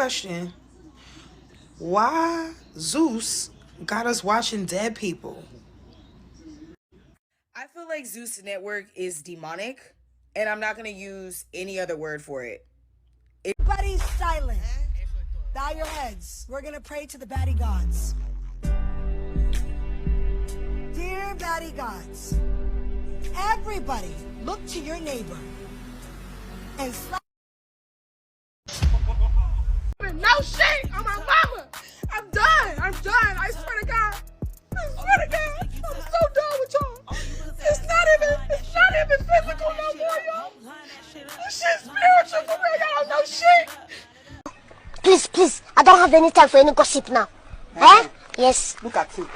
question. Why Zeus got us watching dead people? I feel like ZEUS Network is demonic, and I'm not going to use any other word for it. Everybody's silent. Bow your heads. We're going to pray to the baddie gods. Dear baddie gods, everybody look to your neighbor and slap. No shit on my mama. I'm done. I swear to God. I'm so done with y'all. It's not even physical no more, y'all. This shit's spiritual for real. Y'all don't know shit. Please, I don't have any time for any gossip now. Eh? Yes. Look at you.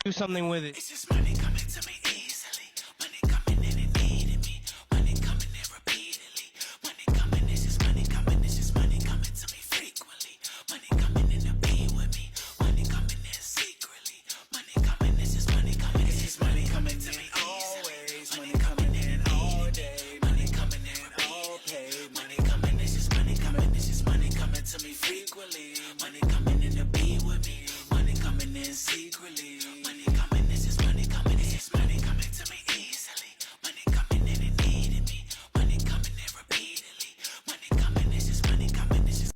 Do something with it. It's just money coming to me easily. Money coming in and needing me. Money coming in repeatedly. Money coming, it's just money coming. It's just money coming to me frequently. Money coming in to be with me. Money coming in secretly. Money coming, it's just money coming. It's just money coming to me always. Money coming in all day. Money coming in all pay. Money coming, it's just money coming. It's just money coming to me frequently. Money coming in to be with me. Money coming in secretly. Money coming, it's just money coming. It's just money coming to me easily. Money coming in and needing me. Money coming in repeatedly. Money coming, it's just money coming. It's just.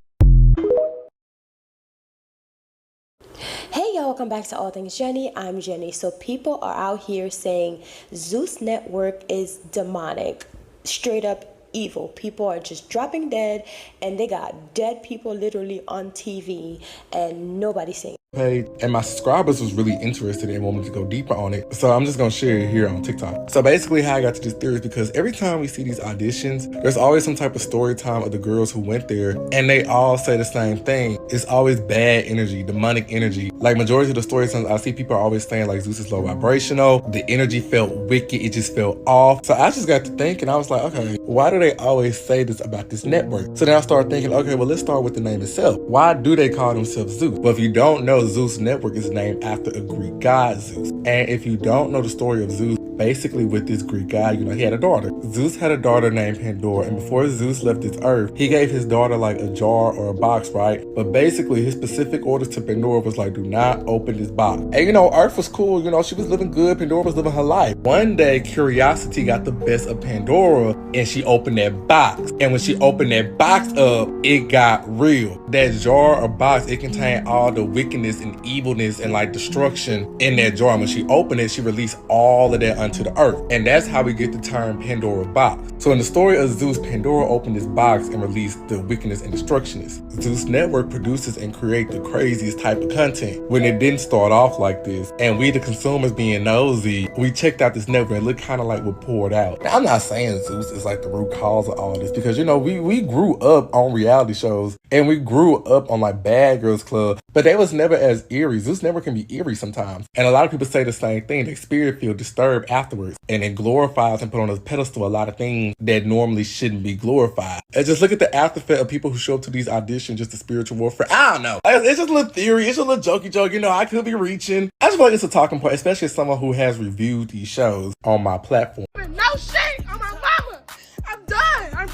Hey y'all, welcome back to All Things Jenny. I'm Jenny. So people are out here saying ZEUS Network is demonic, straight up evil. People are just dropping dead, and they got dead people literally on TV, and nobody's saying. Page, and my subscribers was really interested and wanted to go deeper on it, so I'm just gonna share it here on TikTok. So basically how I got to this theory is because every time we see these auditions, there's always some type of story time of the girls who went there, and they all say the same thing. It's always bad energy, demonic energy. Like majority of the story times I see, people are always saying like ZEUS is low vibrational, the energy felt wicked, it just felt off. So I just got to thinking, I was like, okay, why do they always say this about this network? So then I started thinking, okay, well let's start with the name itself. Why do they call themselves ZEUS? Well, if you don't know, ZEUS Network is named after a Greek god, Zeus. And if you don't know the story of Zeus, basically with this Greek god, he had a daughter. Zeus had a daughter named Pandora, and before Zeus left this earth, he gave his daughter like a jar or a box, right? But basically his specific orders to Pandora was like, do not open this box. And earth was cool, she was living good, Pandora was living her life. One day, curiosity got the best of Pandora, and she opened that box. And when she opened that box up, it got real. That jar or box, it contained all the wickedness and evilness and like destruction in that jar. And when she opened it, she released all of that unto the earth. And that's how we get the term Pandora box. So in the story of Zeus, Pandora opened this box and released the wickedness and destructionist. ZEUS Network produces and creates the craziest type of content. When it didn't start off like this, and we the consumers being nosy, we checked out this network and it looked kind of like what poured out. Now, I'm not saying Zeus is like the root cause of all this, because we grew up on reality shows and we grew up on like Bad Girls Club, but they was never as eerie. ZEUS Network can be eerie sometimes. And a lot of people say the same thing. Their spirit feel disturbed afterwards. And it glorifies and put on a pedestal a lot of things that normally shouldn't be glorified. And just look at the after effect of people who show up to these auditions just to spiritual warfare. I don't know. It's just a little theory. It's a little jokey joke. I could be reaching. I just feel like it's a talking point, especially as someone who has reviewed these shows on my platform. No shit on my mama. I'm done. I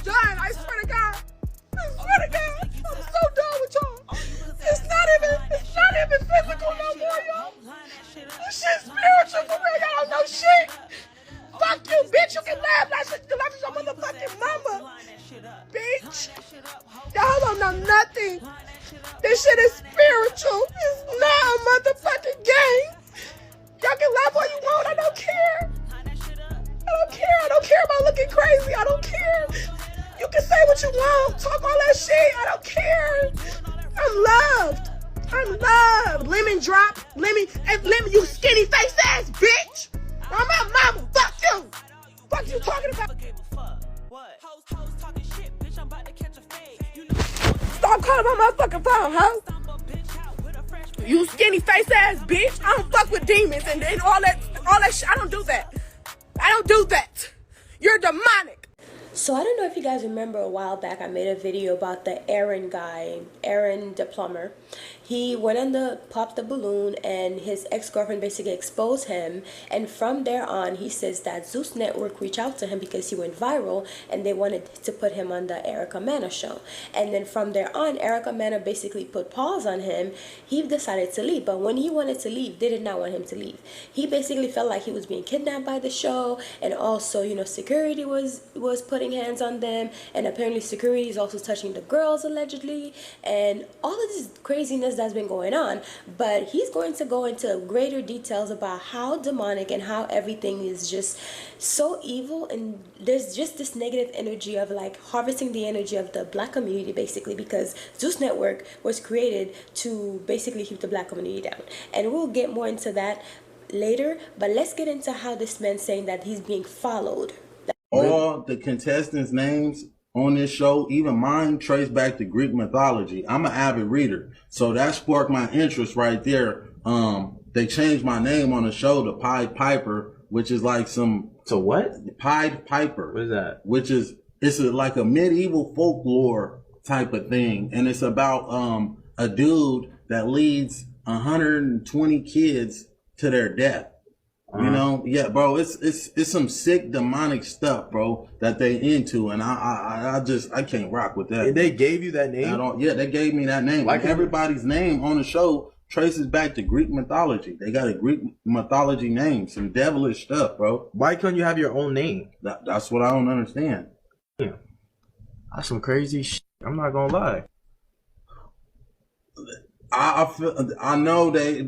swear to God. I'm so done with y'all. It's not even physical no more, y'all. This shit's spiritual for real. Y'all don't know shit. Fuck you, bitch. You can laugh. You can laugh at your motherfucking mama. Bitch. Y'all don't know nothing. This shit is spiritual. It's not a motherfucking game. Y'all can laugh all you want. I don't care. I don't care about looking crazy. I don't care. You can say what you want. Talk all that shit. I don't care. I'm loved. Lemon drop. Lemon, you skinny face ass bitch. I'm my mama. Fuck you. Fuck you talking about. Stop calling my motherfucking phone, huh? You skinny face ass bitch. I don't fuck with demons and all that shit. I don't do that. You're demonic. So I don't know if you guys remember a while back I made a video about the Aaron guy, Aaron the plumber. He went on the popped the balloon and his ex-girlfriend basically exposed him, and from there on he says that ZEUS Network reached out to him because he went viral and they wanted to put him on the Erica Mena show. And then from there on, Erica Mena basically put pause on him. He decided to leave, but when he wanted to leave, they did not want him to leave. He basically felt like he was being kidnapped by the show, and also, you know, security was putting hands on them, and apparently security is also touching the girls allegedly, and all of this craziness that's been going on. But he's going to go into greater details about how demonic and how everything is just so evil, and there's just this negative energy of like harvesting the energy of the black community basically, because ZEUS Network was created to basically keep the black community down, and we'll get more into that later. But let's get into how this man's saying that he's being followed. All the contestants' names on this show, even mine, trace back to Greek mythology. I'm an avid reader, so that sparked my interest right there. They changed my name on the show to Pied Piper, which is like some... To what? Pied Piper. What is that? Which is, like a medieval folklore type of thing, and it's about a dude that leads 120 kids to their death. You know, yeah, bro, it's some sick demonic stuff, bro, that they into, and I can't rock with that. And they gave you that name? Yeah, they gave me that name. Like everybody's name on the show traces back to Greek mythology. They got a Greek mythology name, some devilish stuff, bro. Why couldn't you have your own name? That's what I don't understand. Yeah. That's some crazy shit. I'm not gonna lie. I know they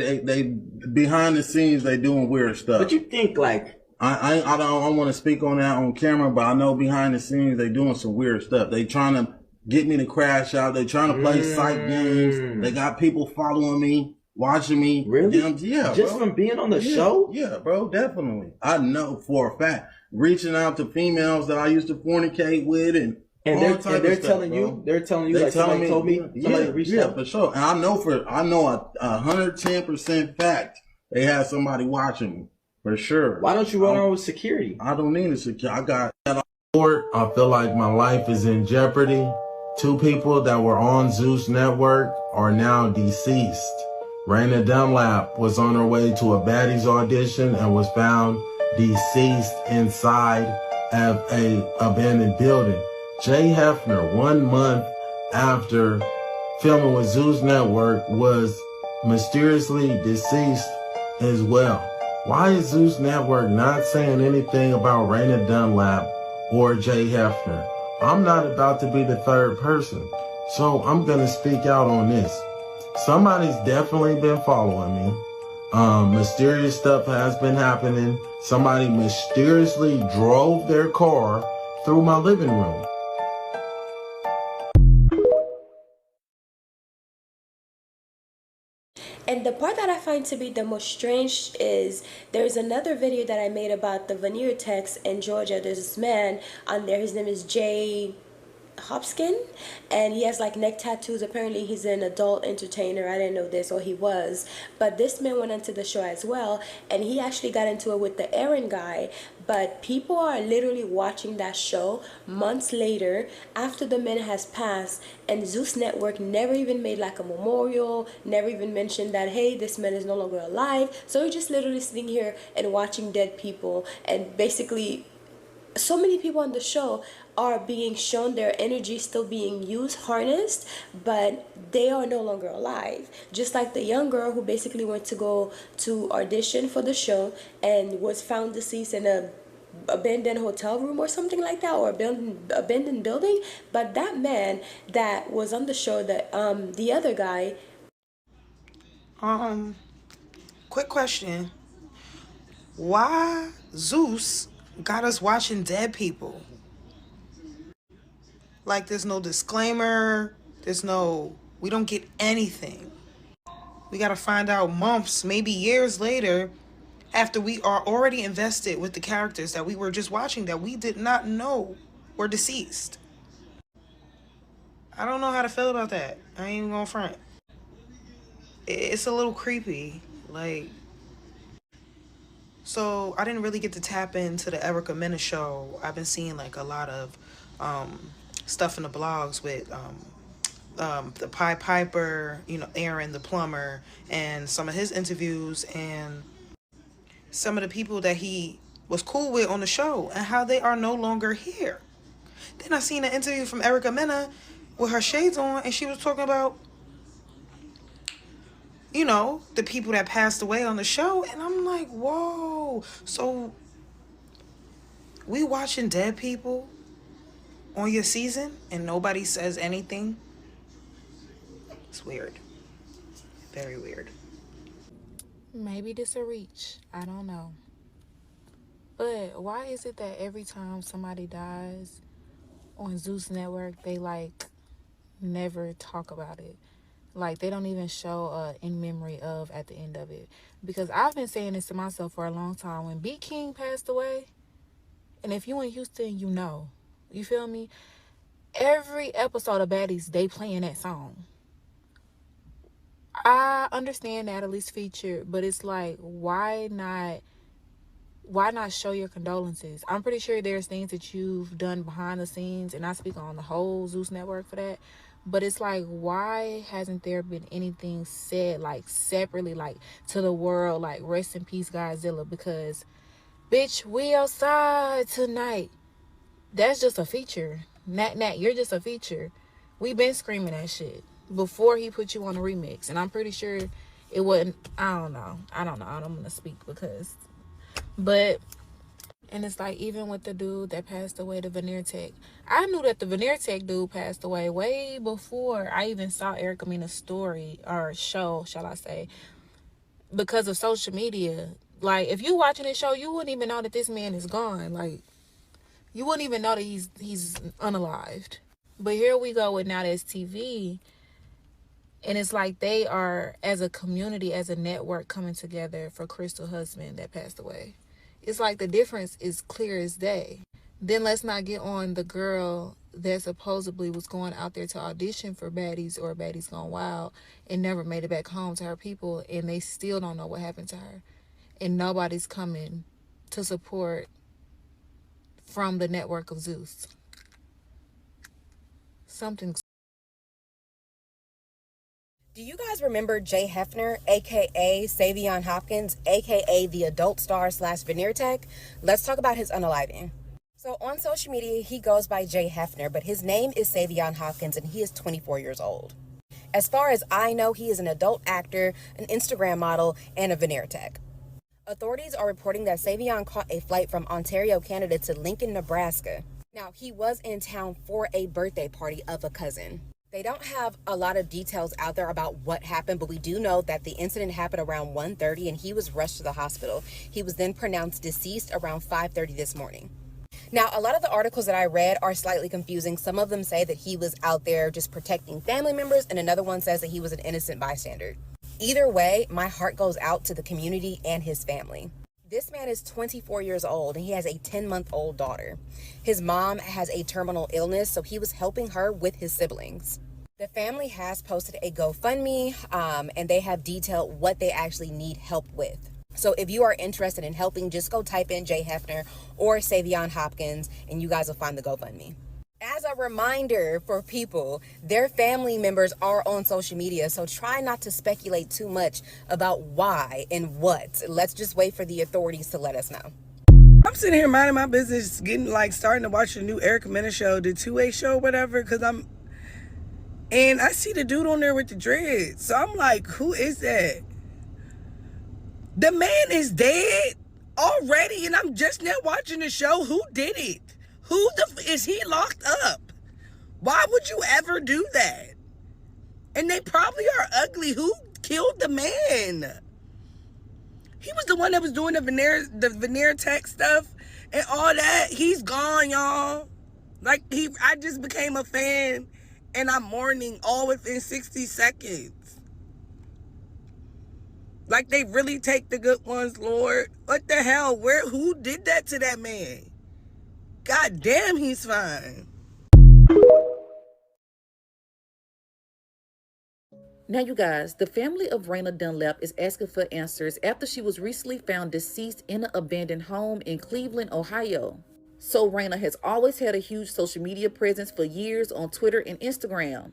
behind the scenes they doing weird stuff. But you think like I don't want to speak on that on camera, but I know behind the scenes they doing some weird stuff. They trying to get me to crash out. They trying to play psych games. They got people following me, watching me. Really? Yeah, just bro. from being on the show? Yeah, bro, definitely. I know for a fact. Reaching out to females that I used to fornicate with and they're stuff, telling bro. you, they're telling you, They like somebody told me, somebody reached out. for sure. And I know 110% fact they had somebody watching me for sure. Why don't you run on with security? I don't need a security. I got court. I feel like my life is in jeopardy. 2 people that were on ZEUS Network are now deceased. Raina Dunlap was on her way to a baddies audition and was found deceased inside of a abandoned building. Jay Hefner, 1 month after filming with ZEUS Network, was mysteriously deceased as well. Why is ZEUS Network not saying anything about Raina Dunlap or Jay Hefner? I'm not about to be the third person, so I'm gonna speak out on this. Somebody's definitely been following me. Mysterious stuff has been happening. Somebody mysteriously drove their car through my living room. And the part that I find to be the most strange is there's another video that I made about the veneer text in Georgia. There's this man on there. His name is Jay Hopskin, and he has like neck tattoos. Apparently he's an adult entertainer. I didn't know this, or he was, but this man went onto the show as well, and he actually got into it with the Aaron guy. But people are literally watching that show months later after the man has passed, and ZEUS Network never even made like a memorial, never even mentioned that, hey, this man is no longer alive. So you're just literally sitting here and watching dead people, and basically so many people on the show are being shown their energy still being used, harnessed, but they are no longer alive. Just like the young girl who basically went to go to audition for the show and was found deceased in a abandoned hotel room or something like that, or abandoned building. But that man that was on the show, the other guy. Quick question. Why ZEUS got us watching dead people? Like, there's no disclaimer, we don't get anything. We gotta find out months, maybe years later, after we are already invested with the characters that we were just watching that we did not know were deceased. I don't know how to feel about that. I ain't even gonna front. It's a little creepy, like. So I didn't really get to tap into the Erica Mena show. I've been seeing like a lot of stuff in the blogs with the Pied Piper, Aaron the plumber, and some of his interviews, and some of the people that he was cool with on the show, and how they are no longer here. Then I seen an interview from Erica Mena with her shades on, and she was talking about, the people that passed away on the show, and I'm like, whoa. So we watching dead people on your season and nobody says anything? It's weird. Very weird. Maybe this a reach. I don't know. But why is it that every time somebody dies on ZEUS Network, they never talk about it? Like, they don't even show in memory of at the end of it. Because I've been saying this to myself for a long time. When B. King passed away, and if you in Houston, you know. You feel me? Every episode of Baddies, they playing that song. I understand Natalie's featured, but it's like, why not show your condolences? I'm pretty sure there's things that you've done behind the scenes, and I speak on the whole ZEUS Network for that. But it's like, why hasn't there been anything said, separately, to the world, rest in peace, Godzilla? Because, bitch, we outside tonight. That's just a feature. Nat, you're just a feature. We been screaming that shit before he put you on a remix. And I'm pretty sure it wasn't, I don't know. I don't want to speak because, but, and it's like, even with the dude that passed away, the Veneer Tech, I knew that the Veneer Tech dude passed away way before I even saw Erica Mena's story, or show, shall I say, because of social media. Like, if you watching this show, you wouldn't even know that this man is gone. Like, you wouldn't even know that he's unalived. But here we go with Now That's TV. And it's like they are, as a community, as a network, coming together for Crystal husband that passed away. It's like the difference is clear as day. Then let's not get on the girl that supposedly was going out there to audition for Baddies or Baddies Gone Wild and never made it back home to her people, and they still don't know what happened to her. And nobody's coming to support from the network of ZEUS. Something's... Do you guys remember Jay Hefner, aka Savion Hopkins, aka the adult star / Veneer Tech? Let's talk about his unaliving. So on social media, he goes by Jay Hefner, but his name is Savion Hopkins, and he is 24 years old. As far as I know, he is an adult actor, an Instagram model, and a Veneer Tech. Authorities are reporting that Savion caught a flight from Ontario, Canada to Lincoln, Nebraska. Now, he was in town for a birthday party of a cousin. They don't have a lot of details out there about what happened, but we do know that the incident happened around 1:30 and he was rushed to the hospital. He was then pronounced deceased around 5:30 this morning. Now, a lot of the articles that I read are slightly confusing. Some of them say that he was out there just protecting family members, and another one says that he was an innocent bystander. Either way, my heart goes out to the community and his family. This man is 24 years old and he has a 10-month-old daughter. His mom has a terminal illness, so he was helping her with his siblings. The family has posted a GoFundMe, and they have detailed what they actually need help with. So if you are interested in helping, just go type in Jay Hefner or Savion Hopkins and you guys will find the GoFundMe. As a reminder for people, their family members are on social media, so try not to speculate too much about why and what. Let's just wait for the authorities to let us know. I'm sitting here minding my business, starting to watch the new Erica Mena show, the 2A show, whatever, and I see the dude on there with the dreads. So I'm like, who is that? The man is dead already, and I'm just now watching the show. Who did it? Is he locked up? Why would you ever do that? And they probably are ugly. Who killed the man? He was the one that was doing the Veneer Tech stuff and all that. He's gone, y'all. I just became a fan and I'm mourning all within 60 seconds. Like, they really take the good ones, Lord. What the hell? Who did that to that man? God damn, he's fine. Now, you guys, the family of Raina Dunlap is asking for answers after she was recently found deceased in an abandoned home in Cleveland, Ohio. So Raina has always had a huge social media presence for years on Twitter and Instagram.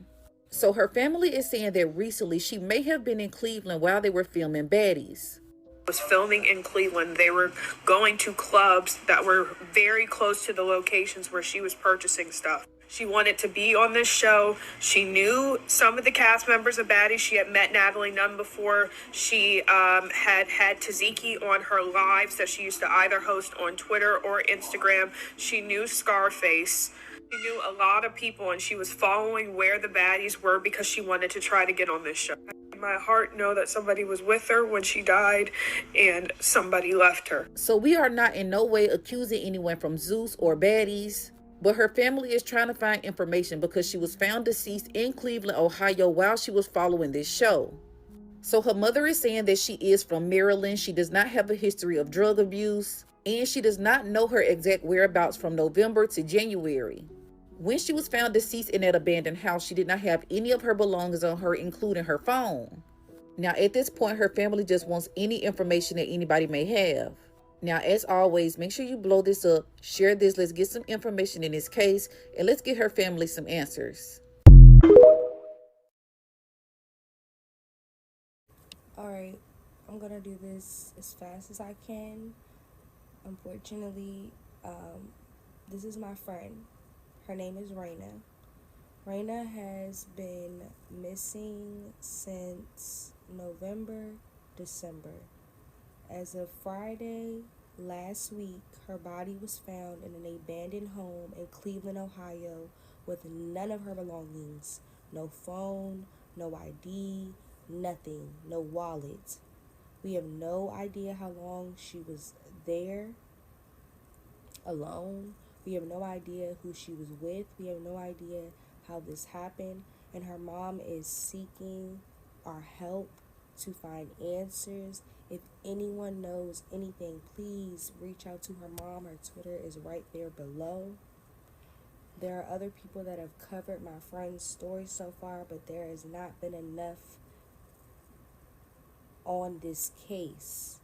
So her family is saying that recently she may have been in Cleveland while they were filming Baddies. Was filming in Cleveland. They were going to clubs that were very close to the locations where she was purchasing stuff. She wanted to be on this show. She knew some of the cast members of Baddies. She had met Natalie Nunn before. She had Taziki on her lives that she used to either host on Twitter or Instagram. She knew Scarface. She knew a lot of people, and she was following where the baddies were because she wanted to try to get on this show. My heart know that somebody was with her when she died and somebody left her. So we are not in no way accusing anyone from ZEUS or Baddies, but her family is trying to find information because she was found deceased in Cleveland, Ohio while she was following this show. So her mother is saying that she is from Maryland. She does not have a history of drug abuse, and she does not know her exact whereabouts from November to January. When she was found deceased in that abandoned house, she did not have any of her belongings on her, including her phone. Now, at this point, her family just wants any information that anybody may have. Now, as always, make sure you blow this up, share this, let's get some information in this case, and let's get her family some answers. Alright, I'm gonna do this as fast as I can. Unfortunately, this is my friend. Her name is Raina. Raina has been missing since November, December. As of Friday last week, her body was found in an abandoned home in Cleveland, Ohio, with none of her belongings. No phone, no ID, nothing, no wallet. We have no idea how long she was there alone. We have no idea who she was with. We have no idea how this happened. And her mom is seeking our help to find answers. If anyone knows anything, please reach out to her mom. Her Twitter is right there below. There are other people that have covered my friend's story so far, but there has not been enough on this case.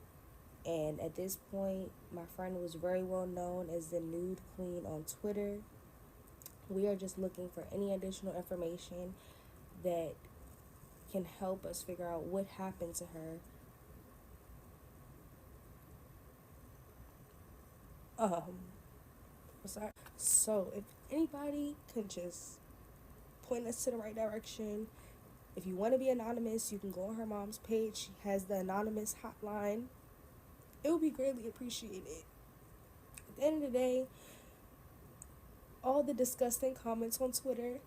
And at this point, my friend was very well known as the Nude Queen on Twitter. We are just looking for any additional information that can help us figure out what happened to her. Sorry. So if anybody could just point us to the right direction. If you want to be anonymous, you can go on her mom's page. She has the anonymous hotline. It would be greatly appreciated. At the end of the day, all the disgusting comments on Twitter,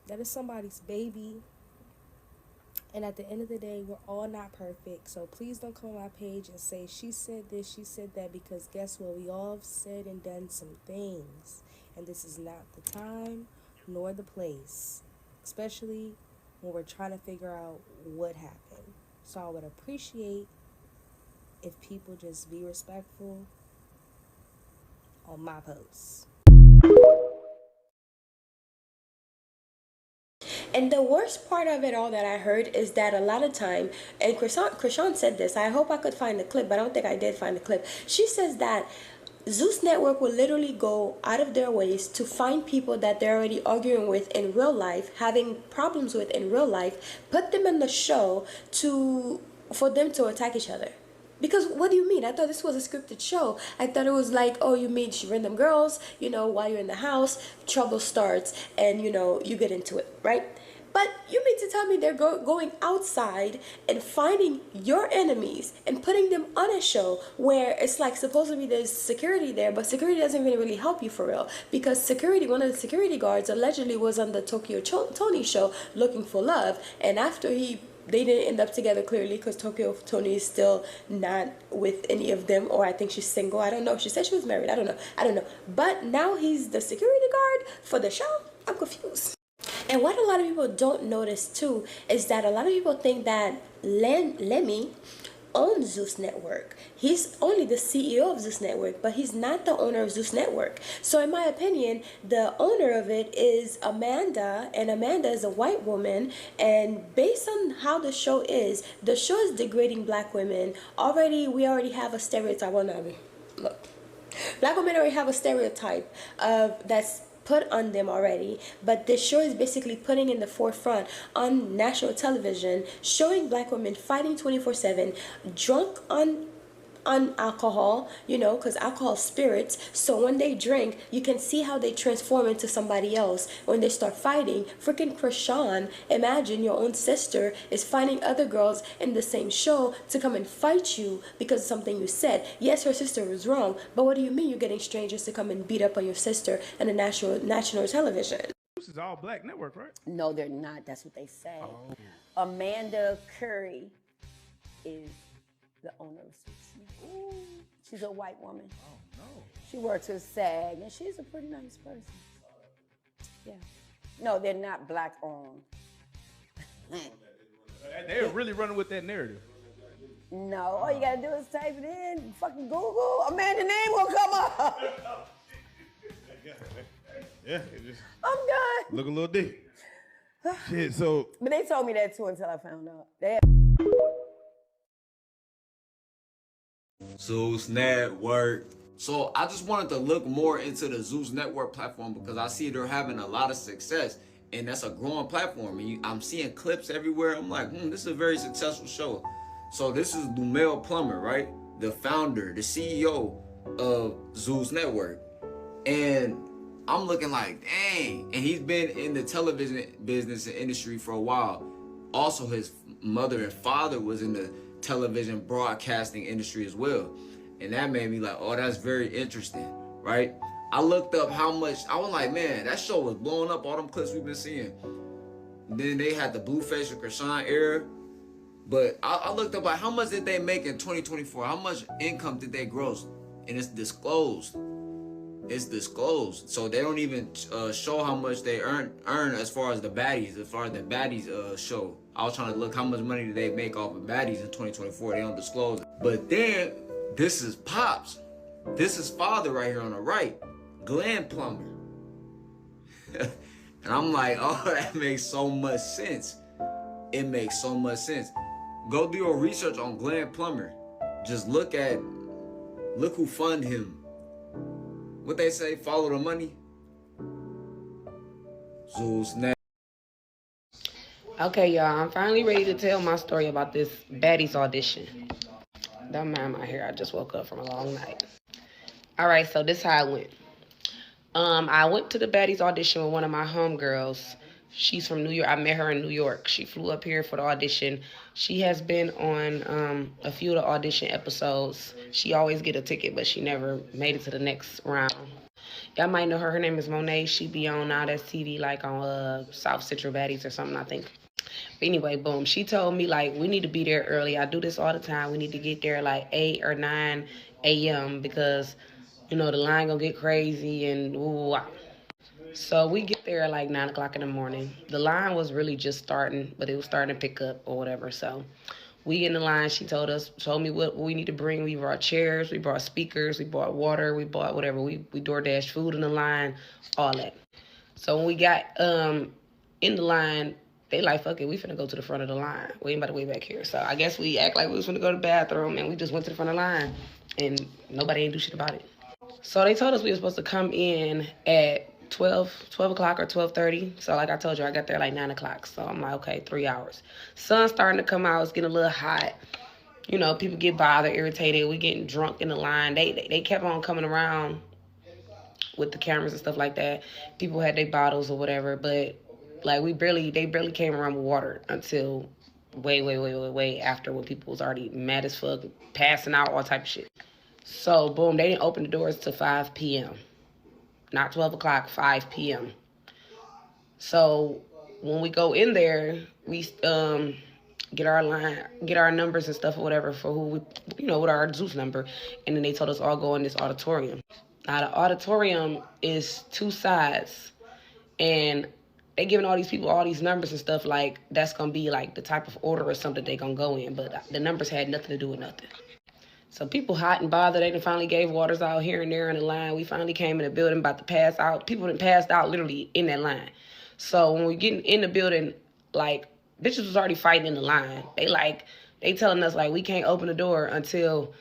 that is somebody's baby. And at the end of the day, we're all not perfect. So please don't come on my page and say, she said this, she said that, because guess what? We all have said and done some things. And this is not the time nor the place, especially when we're trying to figure out what happened. So I would appreciate if people just be respectful on my posts. And the worst part of it all that I heard is that a lot of time, and Krishan said this, I hope I could find the clip, but I don't think I did find the clip. She says that ZEUS Network will literally go out of their ways to find people that they're already arguing with in real life, having problems with in real life, put them in the show for them to attack each other. Because what do you mean? I thought this was a scripted show. I thought it was like, oh, you meet random girls, while you're in the house, trouble starts, and, you get into it, right? But you mean to tell me they're going outside and finding your enemies and putting them on a show where it's like supposed to be there's security there, but security doesn't really help you for real, because one of the security guards allegedly was on the Tokyo Tony show looking for love, and after they didn't end up together, clearly, because Tokyo Tony is still not with any of them, or I think she's single. I don't know. She said she was married. I don't know. But now he's the security guard for the show. I'm confused. And what a lot of people don't notice too is that a lot of people think that Lemmy owns ZEUS Network. He's only the CEO of ZEUS Network, but he's not the owner of ZEUS Network. So in my opinion, the owner of it is Amanda, and Amanda is a white woman, and based on how the show is degrading black women. We already have a stereotype. Well, no, look, Black women already have a stereotype of that's put on them already, but this show is basically putting in the forefront on national television, showing black women fighting 24/7, drunk on alcohol, you know, because alcohol is spirits. So when they drink, you can see how they transform into somebody else when they start fighting. Freaking Krishan, imagine your own sister is finding other girls in the same show to come and fight you because of something you said. Yes, her sister was wrong, but what do you mean you're getting strangers to come and beat up on your sister on a national television? This is all black network, right? No, they're not. That's what they say. Amanda Curry is the owner of ZEUS. She's a white woman. Oh, no. She works with SAG, and she's a pretty nice person. Yeah. No, they're not black owned. They're really running with that narrative. No, all you gotta do is type it in, fucking Google, Amanda name will come up. Yeah, it just I'm done. look a little deep. Shit, so. But they told me that too until I found out. ZEUS Network. So I just wanted to look more into the ZEUS Network platform because I see they're having a lot of success and that's a growing platform. And I'm seeing clips everywhere. I'm like, this is a very successful show. So this is Lumel Plummer, right? The founder, the CEO of ZEUS Network. And I'm looking like, dang. And he's been in the television business and industry for a while. Also, his mother and father was in the television broadcasting industry as well. And that made me like, oh, that's very interesting, right? I looked up how much, I was like, man, that show was blowing up, all them clips we've been seeing. And then they had the Blueface and Krishan era. But I looked up like how much did they make in 2024? How much income did they gross? And it's disclosed. It's disclosed. So they don't even show how much they earn as far as the baddies show. I was trying to look how much money did they make off of baddies in 2024. They don't disclose it. But then this is Pops. This is father right here on the right, Glenn Plummer. And I'm like, oh, that makes so much sense. It makes so much sense. Go do your research on Glenn Plummer. Just look who fund him. What they say, follow the money. ZEUS Network. Okay, y'all, I'm finally ready to tell my story about this baddies audition. Don't mind my hair, I just woke up from a long night. All right, so this is how it went. I went to the baddies audition with one of my homegirls. She's from New York. I met her in New York. She flew up here for the audition. She has been on a few of the audition episodes. She always get a ticket, but she never made it to the next round. Y'all might know her. Her name is Monet. She be on Now That's TV, like on South Central Baddies or something, I think. But anyway, boom. She told me, like, we need to be there early. I do this all the time. We need to get there like 8 or 9 a.m. because, you know, the line gonna get crazy and ooh. So we get there at like 9 o'clock in the morning. The line was really just starting, but it was starting to pick up or whatever. So we in the line. She told me what we need to bring. We brought chairs, we brought speakers, we bought water, we bought whatever. We DoorDash food in the line, all that. So when we got in the line, they like, fuck it, we finna go to the front of the line. We ain't about to wait back here. So I guess we act like we was finna go to the bathroom, and we just went to the front of the line, and nobody ain't do shit about it. So they told us we were supposed to come in at 12 o'clock or 12:30. So like I told you, I got there like 9 o'clock. So I'm like, okay, 3 hours. Sun's starting to come out. It's getting a little hot. You know, people get bothered, irritated. We getting drunk in the line. They kept on coming around with the cameras and stuff like that. People had their bottles or whatever, but like they barely came around with water until way after, when people was already mad as fuck, passing out, all type of shit. So boom, they didn't open the doors till 5 p.m. Not 12 o'clock, 5 p.m. So when we go in there, we get our numbers and stuff or whatever for who we, with our ZEUS number. And then they told us all go in this auditorium. Now the auditorium is 2 sides, and they giving all these people all these numbers and stuff like that's gonna be like the type of order or something they gonna go in, but the numbers had nothing to do with nothing. So people hot and bothered. They done finally gave waters out here and there in the line. We finally came in the building about to pass out. People done passed out literally in that line. So when we get in the building, like, bitches was already fighting in the line. They telling us like we can't open the door until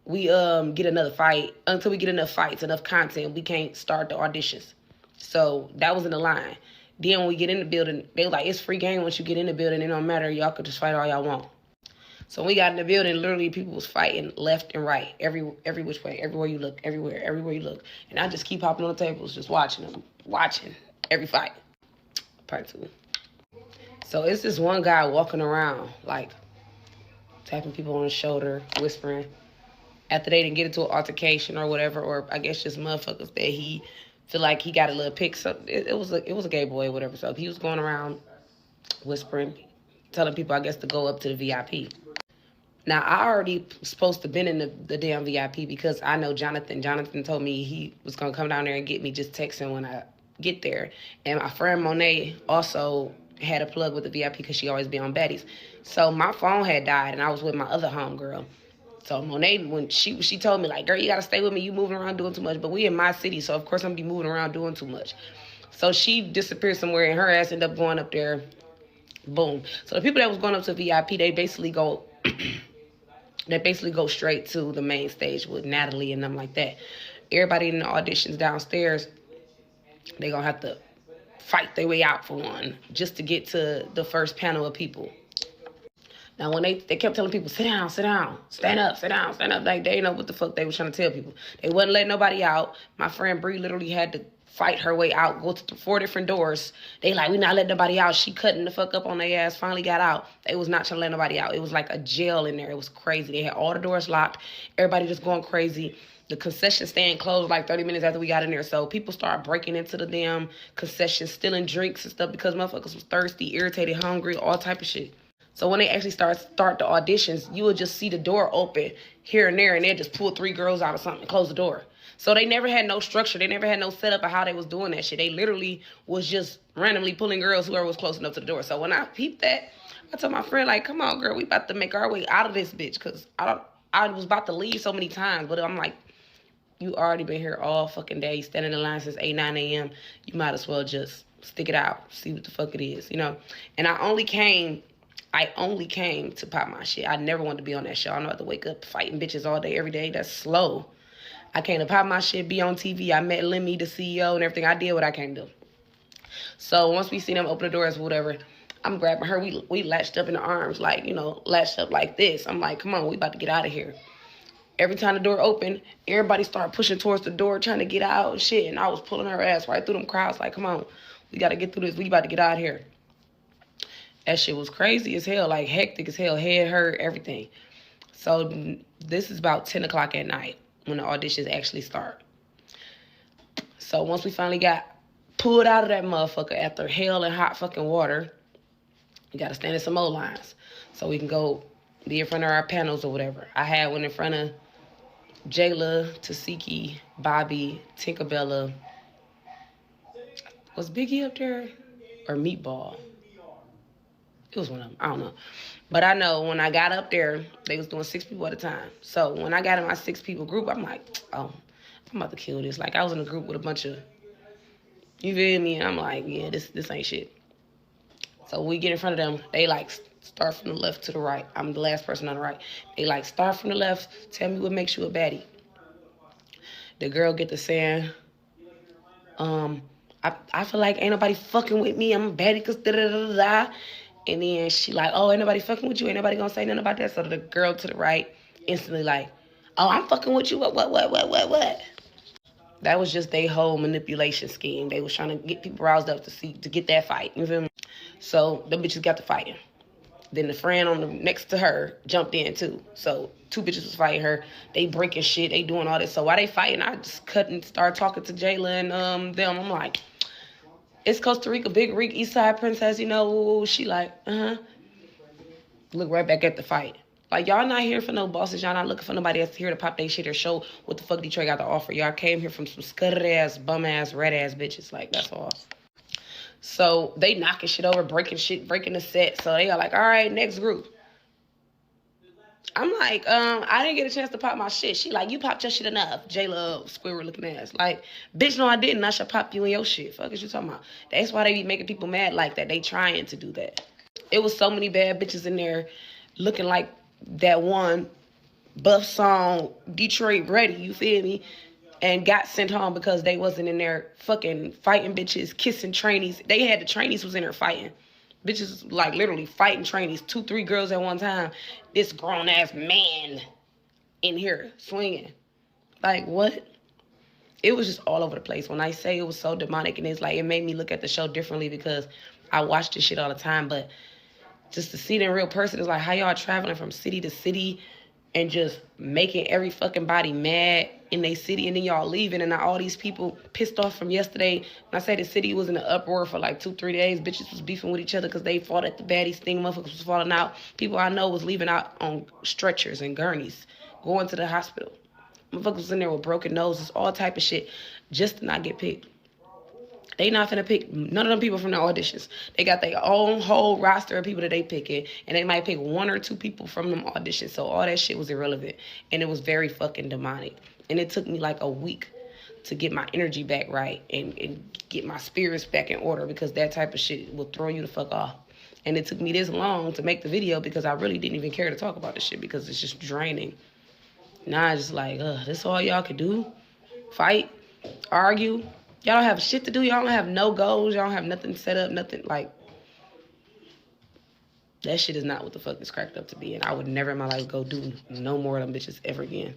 we get another fight. Until we get enough fights, enough content, we can't start the auditions. So that was in the line. Then when we get in the building, they were like, it's free game once you get in the building. It don't matter. Y'all could just fight all y'all want. So when we got in the building, literally people was fighting left and right, every which way, everywhere you look, everywhere you look. And I just keep hopping on the tables, just watching them, watching every fight. Part 2. So it's this one guy walking around, like, tapping people on the shoulder, whispering. After they didn't get into an altercation or whatever, or I guess just motherfuckers that he feel like he got a little pick. So it was a gay boy or whatever. So he was going around whispering, telling people, I guess, to go up to the VIP. Now, I already was supposed to been in the damn VIP because I know Jonathan. Jonathan told me he was going to come down there and get me, just texting when I get there. And my friend Monet also had a plug with the VIP because she always be on baddies. So my phone had died and I was with my other homegirl. So Monet, when she told me, like, girl, you got to stay with me. You moving around doing too much. But we in my city, so of course I'm going to be moving around doing too much. So she disappeared somewhere and her ass ended up going up there. Boom. So the people that was going up to VIP, they basically go straight to the main stage with Natalie and them like that. Everybody in the auditions downstairs, they going to have to fight their way out for one, just to get to the first panel of people. Now, when they kept telling people, sit down, stand up, sit down, like they didn't know what the fuck they was trying to tell people. They wasn't letting nobody out. My friend Bree literally had to fight her way out, go to 4 different doors. They like, we not letting nobody out. She cutting the fuck up on their ass, finally got out. They was not trying to let nobody out. It was like a jail in there. It was crazy. They had all the doors locked. Everybody just going crazy. The concession stand closed like 30 minutes after we got in there. So people started breaking into the damn concession, stealing drinks and stuff because motherfuckers was thirsty, irritated, hungry, all type of shit. So when they actually start the auditions, you would just see the door open here and there, and they'd just pull 3 girls out of something and close the door. So they never had no structure. They never had no setup of how they was doing that shit. They literally was just randomly pulling girls, whoever was close enough to the door. So when I peeped that, I told my friend, like, come on, girl, we about to make our way out of this bitch. Because I was about to leave so many times, but I'm like, you already been here all fucking day, standing in line since 8, 9 a.m. You might as well just stick it out, see what the fuck it is, you know? And I only came to pop my shit. I never wanted to be on that show. I don't have to wake up fighting bitches all day, every day. That's slow. I came to pop my shit, be on TV. I met Lemmy, the CEO, and everything. I did what I came to do. So once we see them open the doors, whatever, I'm grabbing her. We latched up in the arms, like, you know, latched up like this. I'm like, come on, we about to get out of here. Every time the door opened, everybody started pushing towards the door, trying to get out and shit. And I was pulling her ass right through them crowds, like, come on, we got to get through this. We about to get out of here. That shit was crazy as hell, like hectic as hell, head hurt, everything. So this is about 10 o'clock at night when the auditions actually start. So once we finally got pulled out of that motherfucker after hell and hot fucking water, we got to stand in some more lines so we can go be in front of our panels or whatever. I had one in front of Jayla, Tasiki, Bobby, Tinkerbella. Was Biggie up there? Or Meatball? It was one of them. I don't know. But I know when I got up there, they was doing 6 people at a time. So when I got in my 6 people group, I'm like, oh, I'm about to kill this. Like, I was in a group with a bunch of, you feel me? And I'm like, yeah, this ain't shit. So when we get in front of them, they like start from the left to the right. I'm the last person on the right. They like start from the left, tell me what makes you a baddie. The girl get to saying, I feel like ain't nobody fucking with me. I'm a baddie because da-da-da-da-da. And then she like, oh, ain't nobody fucking with you. Ain't nobody gonna say nothing about that. So the girl to the right instantly like, oh, I'm fucking with you. What? That was just their whole manipulation scheme. They was trying to get people roused up to get that fight. You feel me? So them bitches got to fighting. Then the friend on the next to her jumped in too. So 2 bitches was fighting her. They breaking shit. They doing all this. So while they fighting, I just cut and start talking to Jayla and them. I'm like, it's Costa Rica, Big Rick, Eastside Princess, you know. She like, Look right back at the fight. Like, y'all not here for no bosses. Y'all not looking for nobody else here to pop their shit or show what the fuck Detroit got to offer. Y'all came here from some scuttered ass, bum ass, red ass bitches. Like, that's all. So they knocking shit over, breaking the set. So they are like, all right, next group. I'm like, I didn't get a chance to pop my shit. She like, you popped your shit enough. J-Love, squirrel looking ass. Like, bitch, no, I didn't. I should pop you in your shit. Fuck is you talking about? That's why they be making people mad like that. They trying to do that. It was so many bad bitches in there looking like that one Buff Song, Detroit Ready, you feel me? And got sent home because they wasn't in there fucking fighting bitches, kissing trainees. They had the trainees was in there fighting. Bitches like literally fighting trainees, 2-3 girls at one time. This grown ass man in here swinging. Like what? It was just all over the place. When I say it was so demonic, and it's like it made me look at the show differently because I watch this shit all the time. But just to see it in real person is like how y'all traveling from city to city and just making every fucking body mad in their city, and then y'all leaving, and now all these people pissed off from yesterday. When I say the city was in an uproar for like 2-3 days, bitches was beefing with each other because they fought at the baddies thing, motherfuckers was falling out. People I know was leaving out on stretchers and gurneys, going to the hospital. Motherfuckers was in there with broken noses, all type of shit, just to not get picked. They not finna pick none of them people from the auditions. They got their own whole roster of people that they picking, and they might pick 1 or 2 people from them auditions. So all that shit was irrelevant, and it was very fucking demonic. And it took me like a week to get my energy back right and get my spirits back in order, because that type of shit will throw you the fuck off. And it took me this long to make the video because I really didn't even care to talk about this shit because it's just draining. Now I just like, this all y'all could do? Fight? Argue? Y'all don't have shit to do. Y'all don't have no goals. Y'all don't have nothing set up, nothing. Like, that shit is not what the fuck it's cracked up to be. And I would never in my life go do no more of them bitches ever again.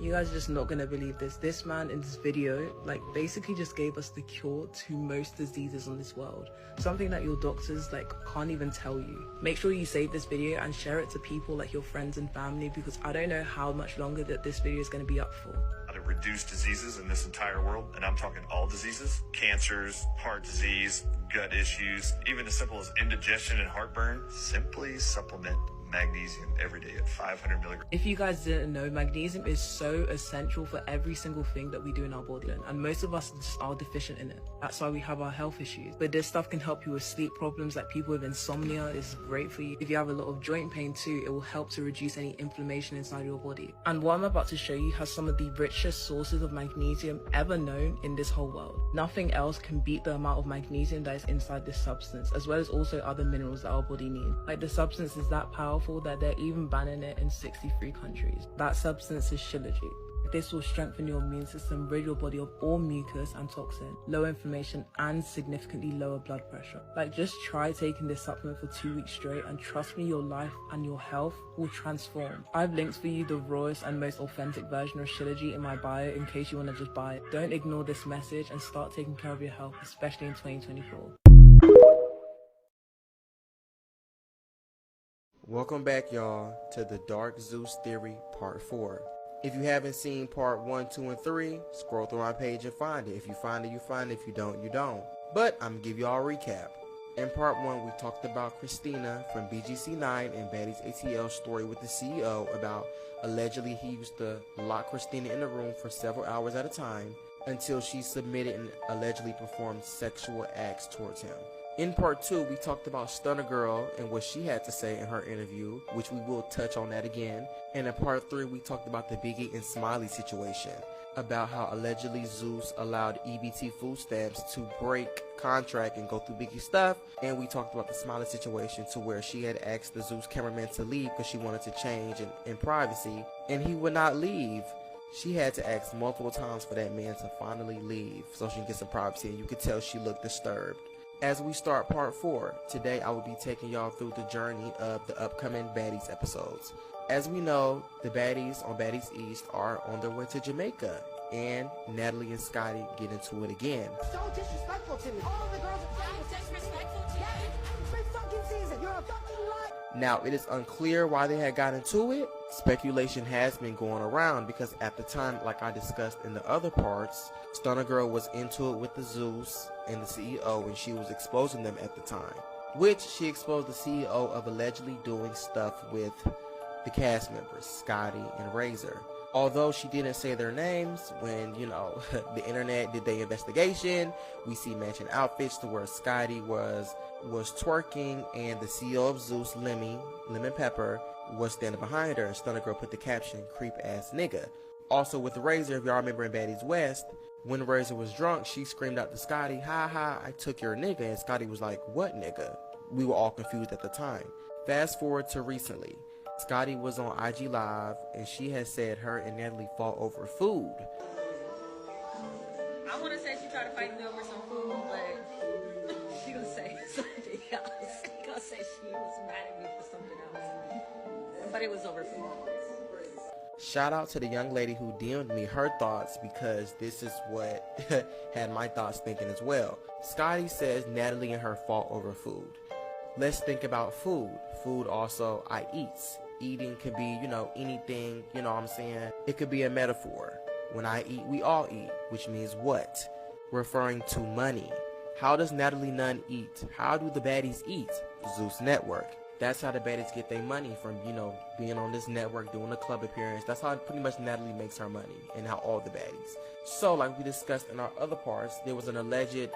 You guys are just not gonna believe this. This man in this video, like, basically just gave us the cure to most diseases on this world. Something that your doctors, like, can't even tell you. Make sure you save this video and share it to people like your friends and family, because I don't know how much longer that this video is gonna be up for. To reduce diseases in this entire world, and I'm talking all diseases, cancers, heart disease, gut issues, even as simple as indigestion and heartburn. Simply supplement magnesium every day at 500 milligrams. If you guys didn't know, magnesium is so essential for every single thing that we do in our body, and most of us just are deficient in it. That's why we have our health issues. But this stuff can help you with sleep problems, like people with insomnia. It's great for you. If you have a lot of joint pain too, it will help to reduce any inflammation inside your body. And what I'm about to show you has some of the richest sources of magnesium ever known in this whole world. Nothing else can beat the amount of magnesium that is inside this substance, as well as also other minerals that our body needs. Like, the substance is that powerful that they're even banning it in 63 countries. That substance is Shilajit. This will strengthen your immune system, rid your body of all mucus and toxin, lower inflammation, and significantly lower blood pressure. Like, just try taking this supplement for 2 weeks straight, and trust me, your life and your health will transform. I've linked for you the rawest and most authentic version of Shilajit in my bio in case you want to just buy it. Don't ignore this message and start taking care of your health, especially in 2024. Welcome back, y'all, to the Dark Zeus Theory Part 4. If you haven't seen Part 1, 2, and 3, scroll through my page and find it. If you find it, you find it. If you don't, you don't. But I'm going to give y'all a recap. In Part 1, we talked about Christina from BGC9 and Baddies ATL's story with the CEO about allegedly he used to lock Christina in a room for several hours at a time until she submitted and allegedly performed sexual acts towards him. In Part 2, we talked about Stunner Girl and what she had to say in her interview, which we will touch on that again. And in Part 3, we talked about the Biggie and Smiley situation, about how allegedly Zeus allowed EBT food stamps to break contract and go through Biggie's stuff. And we talked about the Smiley situation, to where she had asked the Zeus cameraman to leave because she wanted to change in privacy, and he would not leave. She had to ask multiple times for that man to finally leave so she can get some privacy, and you could tell she looked disturbed. As we start Part 4, today I will be taking y'all through the journey of the upcoming Baddies episodes. As we know, the Baddies on Baddies East are on their way to Jamaica, and Natalie and Scotty get into it again. So disrespectful to me. All the girls are disrespectful to me. Every fucking season, you're a fucking liar. Now, it is unclear why they had got into it. Speculation has been going around because at the time, like I discussed in the other parts, Stunner Girl was into it with the Zeus and the CEO, and she was exposing them at the time. Which she exposed the CEO of allegedly doing stuff with the cast members, Scotty and Razor. Although she didn't say their names, when, you know, the internet did their investigation, we see matching outfits to where Scotty was twerking, and the CEO of Zeus, Lemon Pepper, was standing behind her, and Stunner Girl put the caption, "creep ass nigga." Also with Razor, if y'all remember in Baddies West, when Razor was drunk, she screamed out to Scotty, "Ha ha, I took your nigga," and Scotty was like, "What nigga?" We were all confused at the time. Fast forward to recently. Scotty was on IG Live and she has said her and Natalie fought over food. I want to say she tried to fight me over some food, but she gonna say something else. She gonna say she was mad at me for something else. But it was over food. Shout out to the young lady who DM'd me her thoughts, because this is what had my thoughts thinking as well. Scotty says Natalie and her fought over food. Let's think about food. Food also, I eats. Eating could be, anything, you know what I'm saying? It could be a metaphor. When I eat, we all eat, which means what? Referring to money. How does Natalie Nunn eat? How do the baddies eat? ZEUS Network. That's how the baddies get their money from, being on this network, doing a club appearance. That's how pretty much Natalie makes her money, and how all the baddies. So, like we discussed in our other parts, there was an alleged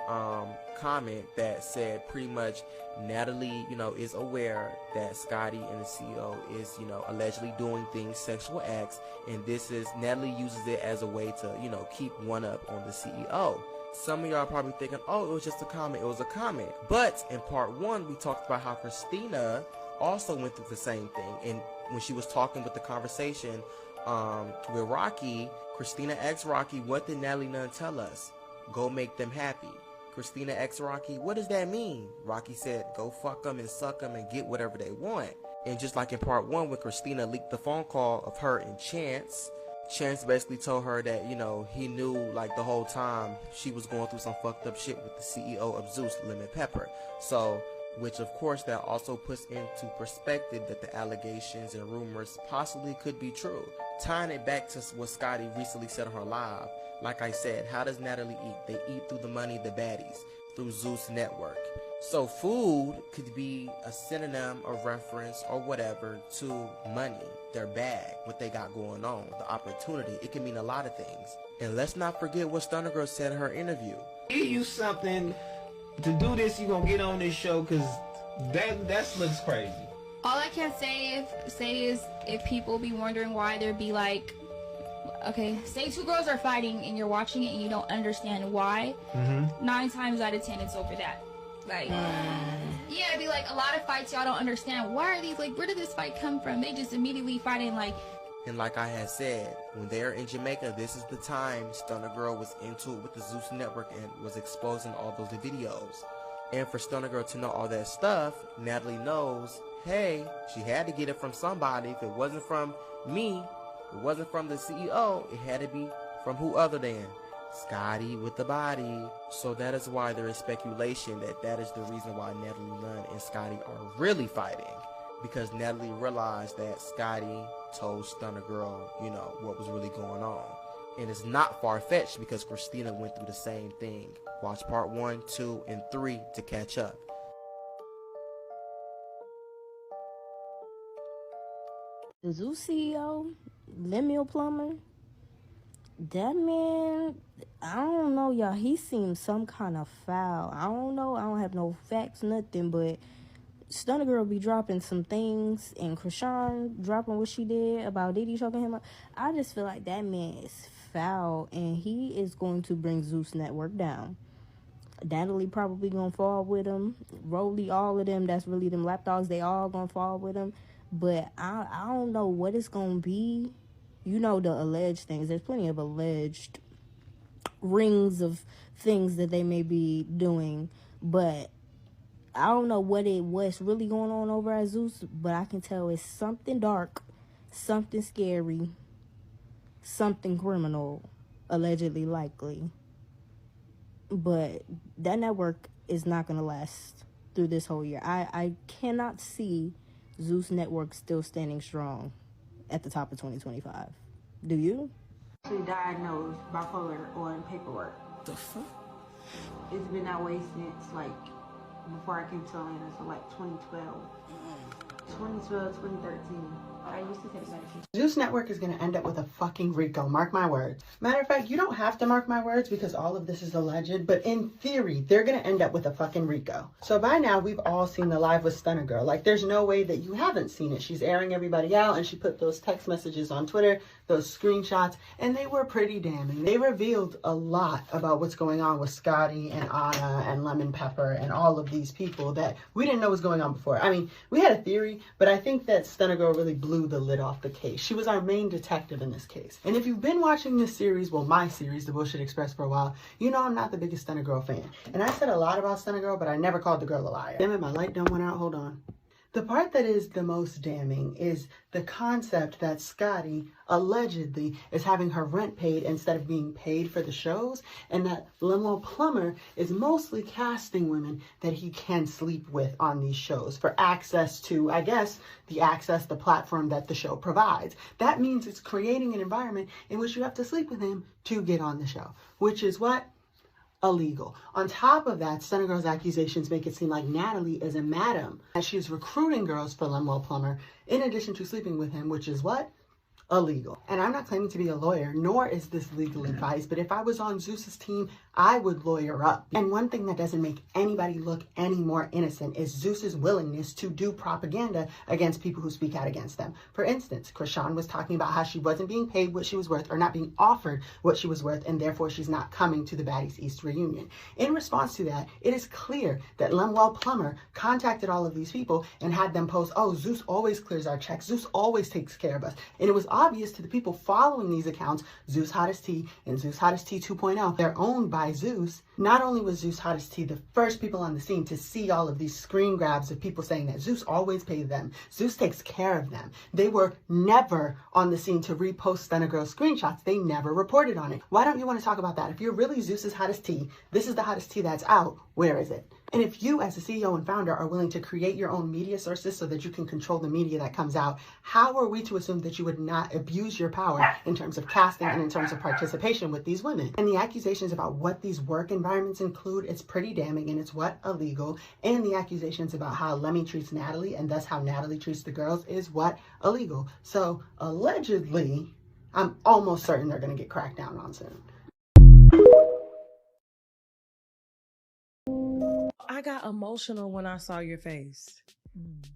comment that said pretty much Natalie, is aware that Scotty and the CEO is, allegedly doing things, sexual acts, and Natalie uses it as a way to, keep one up on the CEO. Some of y'all are probably thinking, oh, it was just a comment. It was a comment. But in part 1, we talked about how Christina also went through the same thing. And when she was talking with the conversation with Rocky, Christina asked Rocky, what did Natalie Nunn tell us? Go make them happy. Christina asked Rocky, what does that mean? Rocky said, go fuck them and suck them and get whatever they want. And just like in part 1, when Christina leaked the phone call of her and Chance basically told her that, he knew like the whole time she was going through some fucked up shit with the CEO of ZEUS, Lemon Pepper. So, which of course that also puts into perspective that the allegations and rumors possibly could be true. Tying it back to what Scotty recently said on her live, like I said, how does Natalie eat? They eat through the money, the baddies, through ZEUS Network. So food could be a synonym or reference or whatever to money, their bag, what they got going on, the opportunity. It can mean a lot of things. And let's not forget what Stunner Girl said in her interview. Give you something to do this, you gonna get on this show, because that looks crazy. All I can say is if people be wondering why there'd be like, okay, say 2 girls are fighting and you're watching it and you don't understand why, 9 times out of 10 it's over that. Like, yeah, it'd be like a lot of fights y'all don't understand. Why are these, like, where did this fight come from? They just immediately fighting like. And like I had said, when they're in Jamaica, this is the time Stunner Girl was into it with the ZEUS Network and was exposing all those videos. And for Stunner Girl to know all that stuff, Natalie knows, hey, she had to get it from somebody. If it wasn't from me, it wasn't from the CEO, it had to be from who other than Scotty with the body. So that is why there is speculation that is the reason why Natalie Nunn and Scotty are really fighting. Because Natalie realized that Scotty told Stunner Girl, what was really going on. And it's not far-fetched because Christina went through the same thing. Watch part 1, 2, and 3 to catch up. The ZEUS CEO, Lemuel Plummer, that man, I don't know, y'all. He seems some kind of foul. I don't know. I don't have no facts, nothing, but Stunner Girl be dropping some things, and Krishan dropping what she did about Diddy choking him up. I just feel like that man is foul, and he is going to bring ZEUS Network down. Natalie probably gonna fall with him. Rolly, all of them, that's really them lapdogs, they all gonna fall with him. But I don't know what it's gonna be. The alleged things. There's plenty of alleged rings of things that they may be doing, but I don't know what's really going on over at ZEUS, but I can tell it's something dark, something scary, something criminal, allegedly, likely. But that network is not going to last through this whole year. I cannot see ZEUS Network still standing strong at the top of 2025. Do you? Diagnosed bipolar on paperwork. The fuck? It's been that way since before I came to Atlanta, so 2012. 2012, 2013. I used to take medication. ZEUS Network is going to end up with a fucking RICO, mark my words. Matter of fact, you don't have to mark my words because all of this is alleged, but in theory, they're going to end up with a fucking RICO. So by now, we've all seen the Live with Stunner Girl. Like, there's no way that you haven't seen it. She's airing everybody out, and she put those text messages on Twitter, those screenshots, and they were pretty damning. They revealed a lot about what's going on with Scotty and Anna and Lemon Pepper and all of these people that we didn't know was going on before. I mean, we had a theory, but I think that Stunner Girl really blew the lid off the case. She was our main detective in this case. And if you've been watching this series, well, my series, The Bullshit Express, for a while, you know I'm not the biggest Stunner Girl fan. And I said a lot about Stunner Girl, but I never called the girl a liar. Damn it, my light done went out. Hold on. The part that is the most damning is the concept that Scotty allegedly is having her rent paid instead of being paid for the shows, and that Lemuel Plummer is mostly casting women that he can sleep with on these shows for access to, I guess, the platform that the show provides. That means it's creating an environment in which you have to sleep with him to get on the show, which is what? Illegal. On top of that, Stunner Girl's accusations make it seem like Natalie is a madam, that she's recruiting girls for Lemuel Plummer in addition to sleeping with him, which is what? Illegal. And I'm not claiming to be a lawyer, nor is this legal advice, but if I was on ZEUS's team, I would lawyer up. And one thing that doesn't make anybody look any more innocent is ZEUS's willingness to do propaganda against people who speak out against them. For instance, Krishan was talking about how she wasn't being paid what she was worth, or not being offered what she was worth, and therefore she's not coming to the Baddies East reunion. In response to that, it is clear that Lemuel Plummer contacted all of these people and had them post, oh, ZEUS always clears our checks, ZEUS always takes care of us. And it was obvious to the people following these accounts, ZEUS Hottest Tea and ZEUS Hottest Tea 2.0, they're owned by ZEUS. Not only was ZEUS Hottest Tea the first people on the scene to see all of these screen grabs of people saying that ZEUS always pays them, ZEUS takes care of them. They were never on the scene to repost Stunner Girl screenshots. They never reported on it. Why don't you want to talk about that? If you're really ZEUS's Hottest Tea, this is the hottest tea that's out. Where is it? And if you as a CEO and founder are willing to create your own media sources so that you can control the media that comes out, how are we to assume that you would not abuse your power in terms of casting and in terms of participation with these women? And the accusations about what these work environments include, it's pretty damning, and it's what? Illegal. And the accusations about how Lemmy treats Natalie and thus how Natalie treats the girls is what? Illegal. So allegedly, I'm almost certain they're going to get cracked down on soon. I got emotional when I saw your face.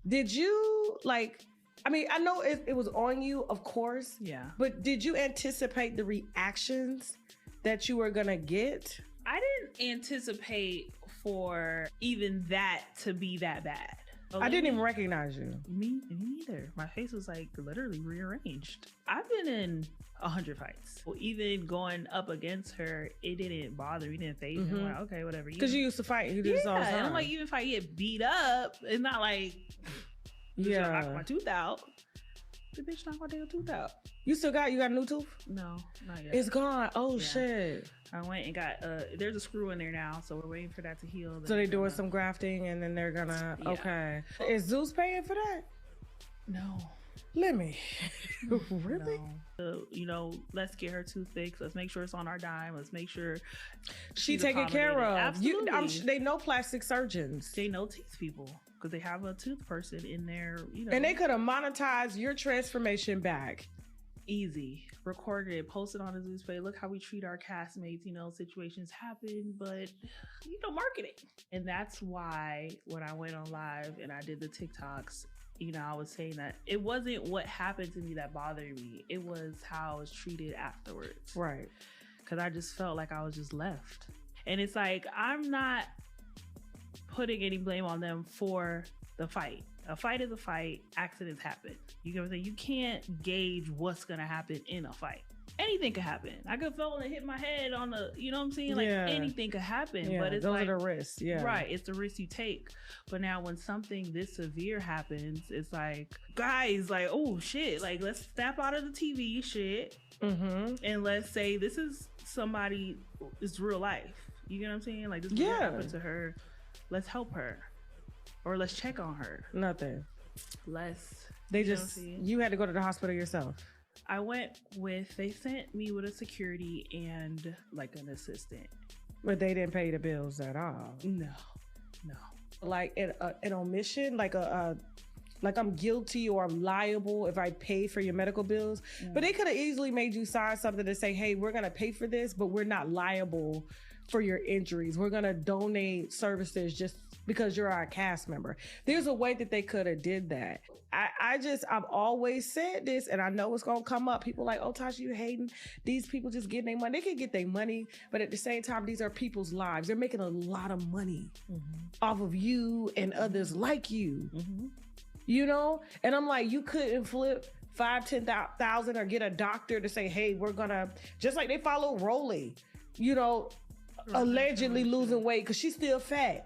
Did you, like, I mean, I know it was on you, of course. Yeah. But did you anticipate the reactions that you were going to get? I didn't anticipate for even that to be that bad. I didn't even recognize you. Me neither. My face was like literally rearranged. I've been in 100 fights. Well, even going up against her, it didn't bother me. It didn't phase me. I'm like, okay, whatever. Because you used to fight. You did this all the time. And I'm like, even if I get beat up, it's not like, knock my tooth out. The bitch knocked my damn tooth out. You got a new tooth? No, not yet. It's gone. Oh, shit. I went and got, there's a screw in there now, so we're waiting for that to heal. So they're doing some grafting and then they're gonna, okay. Is ZEUS paying for that? No. Let me. Really? No. Let's get her tooth fixed. Let's make sure it's on our dime. Let's make sure she's taken care of. Absolutely. They know plastic surgeons. They know teeth people because they have a tooth person in there, And they could have monetized your transformation back. Easy. Recorded it, posted on the ZEUS page. Look how we treat our castmates. Situations happen, but marketing. And that's why when I went on live and I did the TikToks, I was saying that it wasn't what happened to me that bothered me. It was how I was treated afterwards. Right. Because I just felt like I was just left. And it's like, I'm not putting any blame on them for the fight. A fight is a fight. Accidents happen. You get what I'm saying? You can't gauge what's going to happen in a fight. Anything could happen. I could fall and hit my head on the, you know what I'm saying? Like anything could happen. Yeah, but it's those are the risks. Yeah. Right. It's the risk you take. But now when something this severe happens, it's like, guys, like, oh shit. Like, let's snap out of the TV shit. And let's say this is somebody, it's real life. You get what I'm saying? Like, this happened to her. Let's help her. Or let's check on her. Nothing. They just, you had to go to the hospital yourself. I went they sent me with a security and like an assistant. But they didn't pay the bills at all. No. Like an omission, like Like I'm guilty or I'm liable if I pay for your medical bills. But they could have easily made you sign something to say, hey, we're going to pay for this, but we're not liable for your injuries. We're going to donate services just because you're our cast member. There's a way that they could have did that. I've always said this, and I know it's going to come up. People like, oh, Tasha, you hating? These people just getting their money. They can get their money, but at the same time, these are people's lives. They're making a lot of money off of you and others like you. You know? And I'm like, you couldn't flip 5,000-10,000 or get a doctor to say, hey, we're gonna, just like they follow Rolly, you know, allegedly losing weight because she's still fat.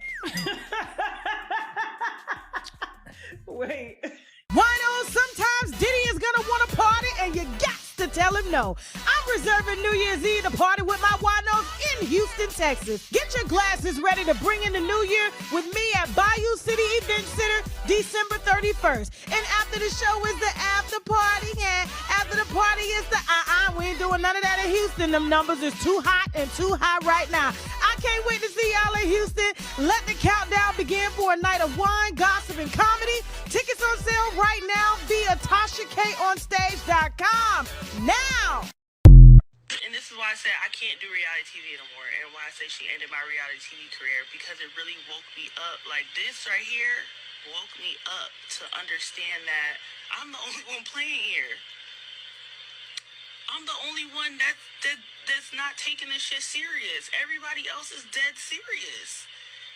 Wait. Wino, sometimes Diddy is gonna want to party and you got to tell him no. I'm reserving New Year's Eve to party with my winos in Houston, Texas. Get your glasses ready to bring in the new year with me at Bayou City Event Center December 31st. And after the show is the after party, and after the party is the we ain't doing none of that in Houston. Them numbers is too hot and too high right now. I can't wait to see y'all in Houston. Let the countdown begin for a night of wine, gossip, and comedy. Tickets on sale right now via TashaKOnStage.com. Now! And this is why I said I can't do reality TV anymore, and why I say she ended my reality TV career, because it really woke me up. Like, this right here woke me up to understand that I'm the only one playing here. I'm the only one that's not taking this shit serious. Everybody else is dead serious.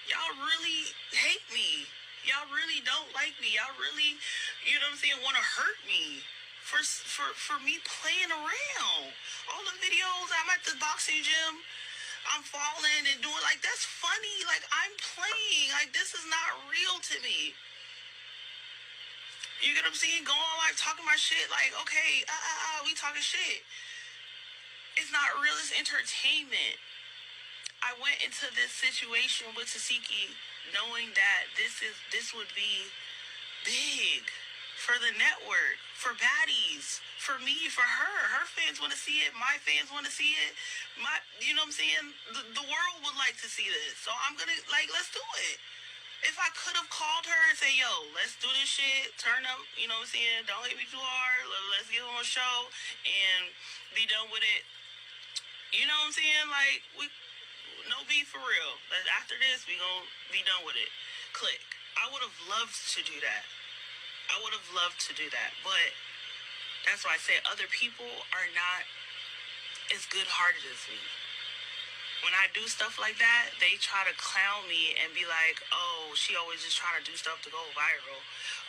Y'all really hate me. Y'all really don't like me. Y'all really, you know what I'm saying, want to hurt me for me playing around. All the videos, I'm at the boxing gym, I'm falling and doing, like, that's funny. Like, I'm playing. Like, this is not real to me. You get what I'm saying? Going on, like, talking my shit, like, okay, we talking shit. It's not real, it's entertainment. I went into this situation with Tasiki knowing that this would be big for the network, for baddies, for me, for her. Her fans want to see it, my fans want to see it. You know what I'm saying? The world would like to see this. So I'm gonna, like, let's do it. If I could have called her and say, yo, let's do this shit, turn up, you know what I'm saying, don't hit me too hard, let's get on a show and be done with it. You know what I'm saying? Like, no beef for real. After this, we gonna be done with it. Click. I would have loved to do that. But that's why I say other people are not as good-hearted as me. When I do stuff like that, they try to clown me and be like, oh, she always just trying to do stuff to go viral.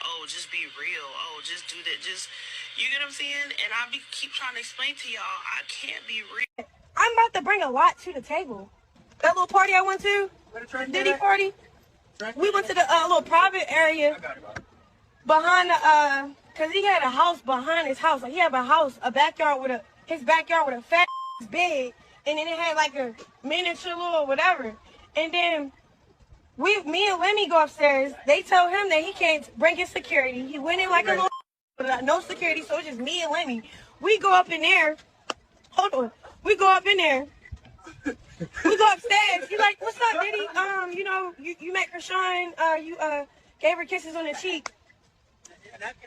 Oh, just be real. Oh, just do that. Just, you get what I'm saying? And I keep trying to explain to y'all, I can't be real. I'm about to bring a lot to the table. That little party I went to, Diddy party, we went to the little private area behind the, cause he had a house behind his house. Like, he had a backyard with his backyard with a fat bed. And then it had like a miniature little whatever. And then me and Lemmy go upstairs. They tell him that he can't bring his security. He went in like a little, no security, so it's just me and Lemmy. We go up in there. Hold on. We go up in there. We go upstairs. He's like, what's up, Diddy? You know, you met Krishan. You gave her kisses on the cheek.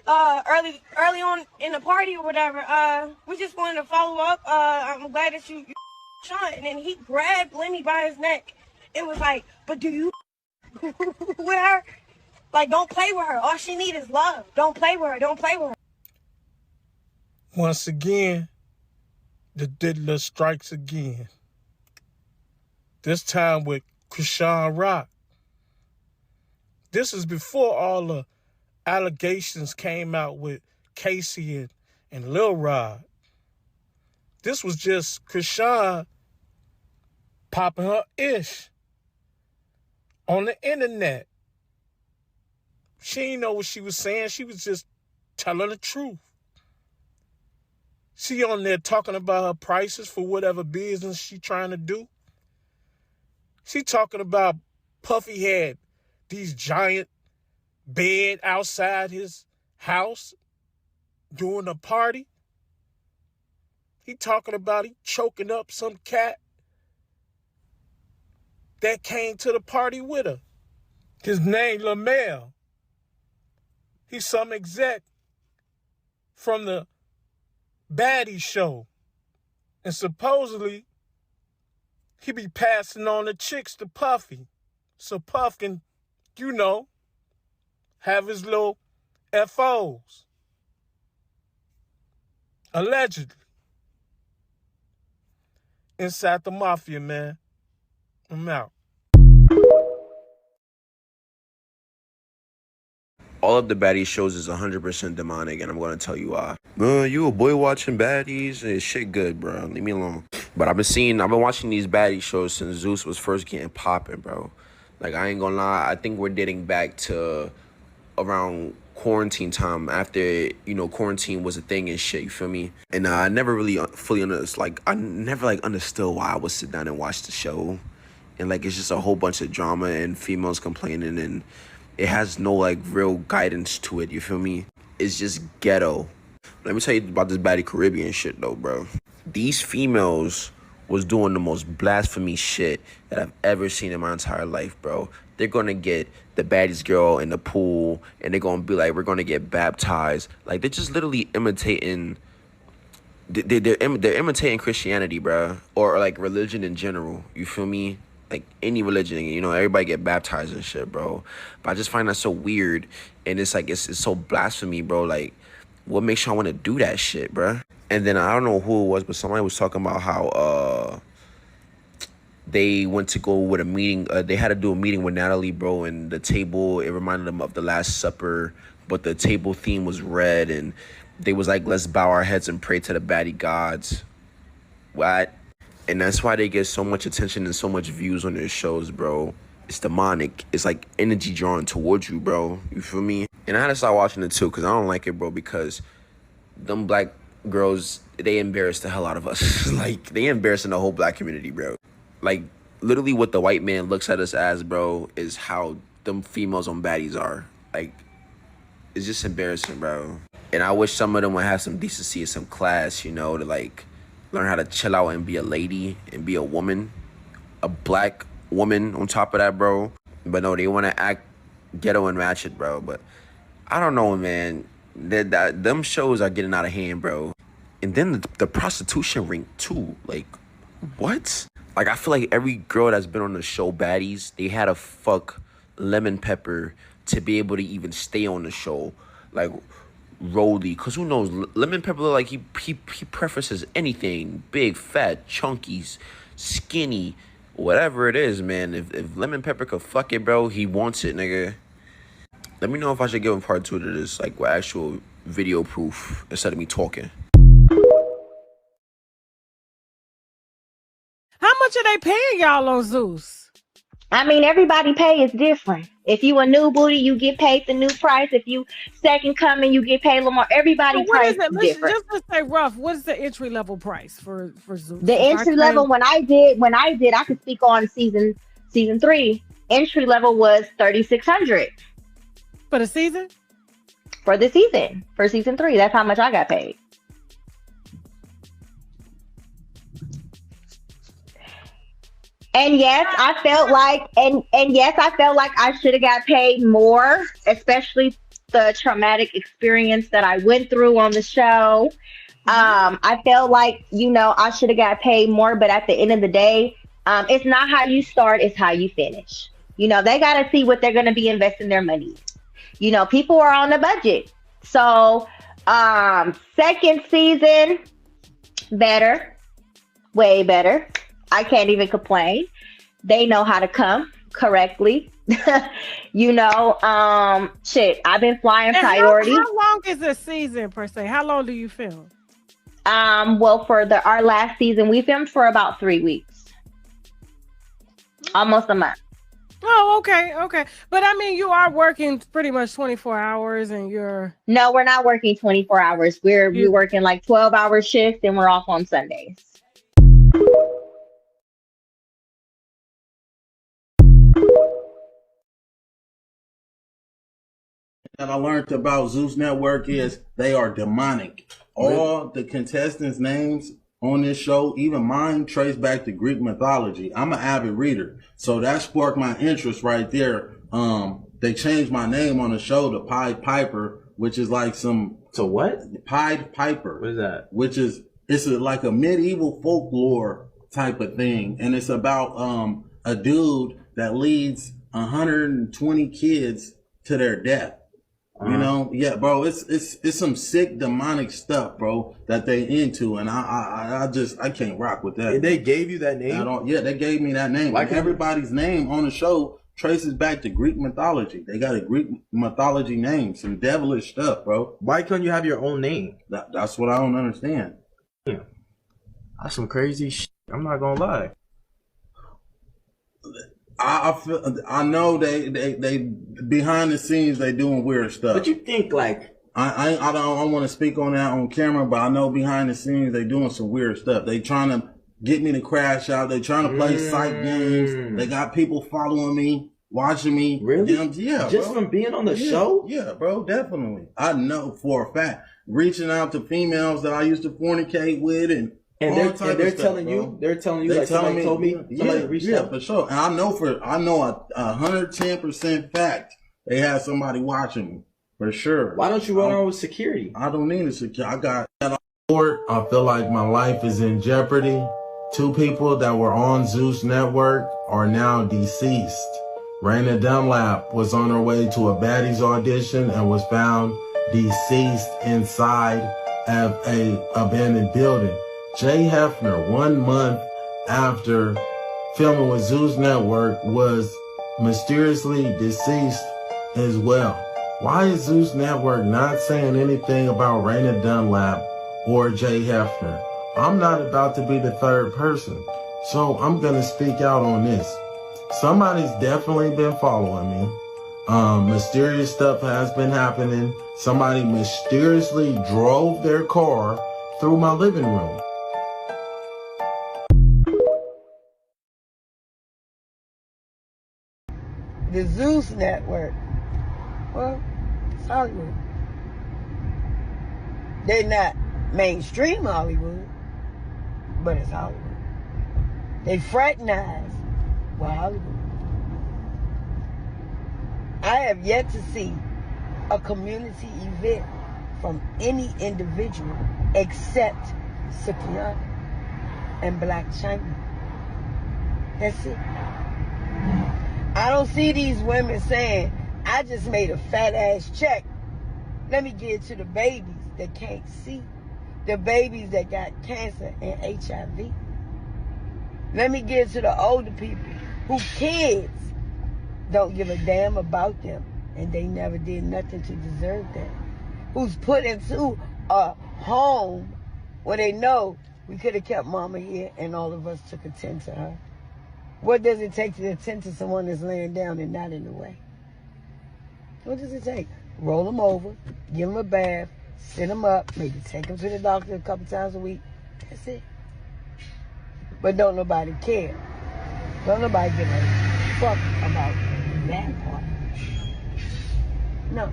Early on in the party or whatever. We just wanted to follow up. I'm glad that you Sean, and then he grabbed Lemmy by his neck. It was like, but do you with her? Like, don't play with her. All she needs is love. Don't play with her. Don't play with her. Once again, the diddler strikes again. This time with Krishan Rock. This is before all the allegations came out with Casey and Lil Rod. This was just Krishan popping her ish on the internet. She didn't know what she was saying. She was just telling the truth. She on there talking about her prices for whatever business she trying to do. She talking about Puffy had these giant bed outside his house during a party. He talking about he choking up some cat that came to the party with her. His name LaMel. He's some exec from the Baddie show. And supposedly, he be passing on the chicks to Puffy. So Puff can, you know, have his little FOs. Allegedly. Inside the mafia, man. I'm out. All of the Baddie shows is 100% demonic, and I'm going to tell you why. You a boy watching Baddies? It's shit good, bro. Leave me alone. But I've been watching these Baddie shows since Zeus was first getting popping, bro. Like, I ain't gonna lie, I think we're dating back to around quarantine time, after, you know, quarantine was a thing and shit, you feel me? And I never really fully understood, like, I never, like, understood why I would sit down and watch the show. And, like, it's just a whole bunch of drama and females complaining, and it has no, like, real guidance to it, you feel me? It's just ghetto. Let me tell you about this Baddie Caribbean shit, though, bro. These females was doing the most blasphemy shit that I've ever seen in my entire life, bro. They're gonna get the baddest girl in the pool, and they're gonna be like, we're gonna get baptized. Like, they're just literally imitating, they're imitating Christianity, bro. Or, like, religion in general, you feel me? Like, any religion, you know, everybody get baptized and shit, bro. But I just find that so weird, and it's like, it's so blasphemy, bro. Like, what makes y'all want to do that shit, bro? And then I don't know who it was, but somebody was talking about how they went to go with a meeting. They had to do a meeting with Natalie, bro, and the table, it reminded them of the Last Supper, but the table theme was red, and they was like, let's bow our heads and pray to the baddie gods. What? And that's why they get so much attention and so much views on their shows, bro. It's demonic. It's like energy drawn towards you, bro. You feel me? And I had to start watching it too, because I don't like it, bro, because them black girls, they embarrass the hell out of us. Like, they embarrassing the whole black community, bro. Like, literally what the white man looks at us as, bro, is how them females on baddies are. Like, it's just embarrassing, bro. And I wish some of them would have some decency and some class, you know, to, like, learn how to chill out and be a lady and be a woman. A black woman on top of that, bro. But no, they want to act ghetto and ratchet, bro. But I don't know, man. Them shows are getting out of hand, bro. And then the prostitution ring, too. Like, what? Like, I feel like every girl that's been on the show Baddies, they had to fuck Lemon Pepper to be able to even stay on the show. Like, Rolly, because who knows? Lemon Pepper look like he preferences anything. Big, fat, chunky, skinny, whatever it is, man. If Lemon Pepper could fuck it, bro, he wants it, nigga. Let me know if I should give him part 2 to this, like, with actual video proof instead of me talking. How much are they paying y'all on Zeus? I mean, everybody pay is different. If you a new booty, you get paid the new price. If you second coming, you get paid a little more. Everybody price is different. Just let's say rough. What is the entry level price for Zeus? The entry level, when I did, I could speak on season 3. Entry level was $3,600 for the season. For the season, for season 3, that's how much I got paid. And yes, I felt like, I felt like I should have got paid more, especially the traumatic experience that I went through on the show. I felt like, you know, I should have got paid more, but at the end of the day, it's not how you start, it's how you finish. You know, they got to see what they're going to be investing their money in. You know, people are on a budget. So, second season, better, way better. I can't even complain. They know how to come correctly. You know, shit, I've been flying priority. How long is a season per se? How long do you film? Well, for our last season, we filmed for about 3 weeks. Almost a month. Oh, okay. But I mean, you are working pretty much 24 hours and you're... No, we're not working 24 hours. We're working like 12-hour shifts and we're off on Sundays. That I learned about Zeus Network is they are demonic. All the contestants' names on this show, even mine, trace back to Greek mythology. I'm an avid reader, so that sparked my interest right there. they changed my name on the show to Pied Piper, which is like some... To what? Pied Piper. What is that? Which is, like a medieval folklore type of thing. And it's about a dude that leads 120 kids to their death. You know, yeah, bro, it's some sick demonic stuff, bro, that they into, and I can't rock with that. And they gave you that name? Yeah, they gave me that name. Like everybody's name on the show traces back to Greek mythology. They got a Greek mythology name, some devilish stuff, bro. Why couldn't you have your own name? That's what I don't understand. Yeah. That's some crazy shit. I'm not gonna lie. I know they behind the scenes they doing weird stuff. But you think like I don't want to speak on that on camera, but I know behind the scenes they doing some weird stuff. They trying to get me to crash out. They trying to play psych games. They got people following me, watching me. Really? Yeah, just bro. from being on the show? Yeah, bro, definitely. I know for a fact. Reaching out to females that I used to fornicate with and they're telling you like somebody told me, somebody reached out. For sure. And I know 110% fact they had somebody watching me for sure. Why don't you run on with security? I don't need a security. I got I feel like my life is in jeopardy. 2 people that were on ZEUS Network are now deceased. Raina Dunlap was on her way to a baddies audition and was found deceased inside of a abandoned building. Jay Hefner, 1 month after filming with ZEUS Network, was mysteriously deceased as well. Why is ZEUS Network not saying anything about Raina Dunlap or Jay Hefner? I'm not about to be the third person, so I'm going to speak out on this. Somebody's definitely been following me. Mysterious stuff has been happening. Somebody mysteriously drove their car through my living room. The ZEUS Network. Well, it's Hollywood. They're not mainstream Hollywood, but it's Hollywood. They fraternize with Hollywood. I have yet to see a community event from any individual except Sukiana and Black China. That's it. I don't see these women saying, I just made a fat ass check. Let me give it to the babies that can't see. The babies that got cancer and HIV. Let me give it to the older people whose kids don't give a damn about them and they never did nothing to deserve that. Who's put into a home where they know we could have kept mama here and all of us took attend to her. What does it take to attend to someone that's laying down and not in the way? What does it take? Roll them over, give them a bath, sit them up, maybe take them to the doctor a couple times a week. That's it. But don't nobody care. Don't nobody give a fuck about that part. No.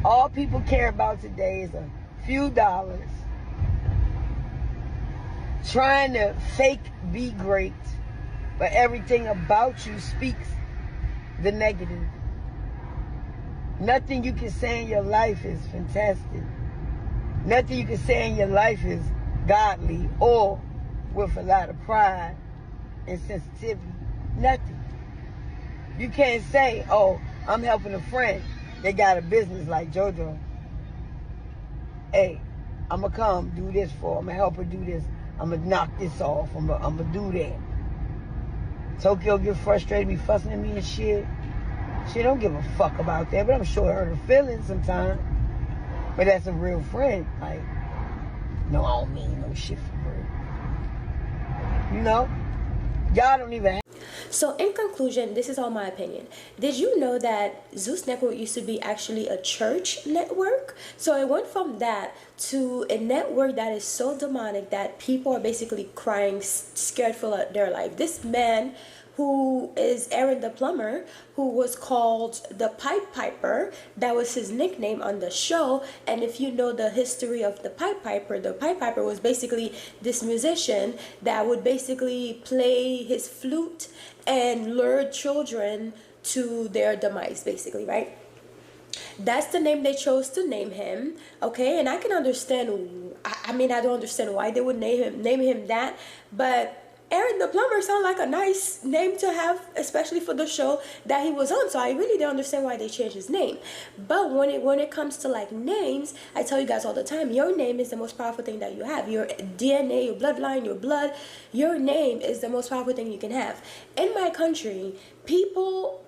All people care about today is a few dollars, trying to fake be great, but everything about you speaks the negative. Nothing you can say in your life is fantastic. Nothing you can say in your life is godly or with a lot of pride and sensitivity. Nothing. You can't say, oh, I'm helping a friend. They got a business like JoJo. Hey, I'm going to come do this for her. I'm going to help her do this. I'm going to knock this off. I'm going to do that. Tokyo get frustrated, be fussing at me and shit. She don't give a fuck about that, but I'm sure it hurt her feelings sometimes. But that's a real friend. Like, no, I don't mean no shit for real. You know? Y'all don't even have... So in conclusion, this is all my opinion. Did you know that ZEUS Network used to be actually a church network? So it went from that to a network that is so demonic that people are basically crying, scared for their life. This man who is Aaron the plumber, who was called the Pied Piper, that was his nickname on the show. And if you know the history of the Pied Piper was basically this musician that would basically play his flute and lure children to their demise, basically, right? That's the name they chose to name him, okay? And I can understand, I mean, I don't understand why they would name him that, but Aaron the Plumber sounds like a nice name to have, especially for the show that he was on. So I really don't understand why they changed his name. But when it comes to like names, I tell you guys all the time, your name is the most powerful thing that you have. Your DNA, your bloodline, your blood, your name is the most powerful thing you can have. In my country, people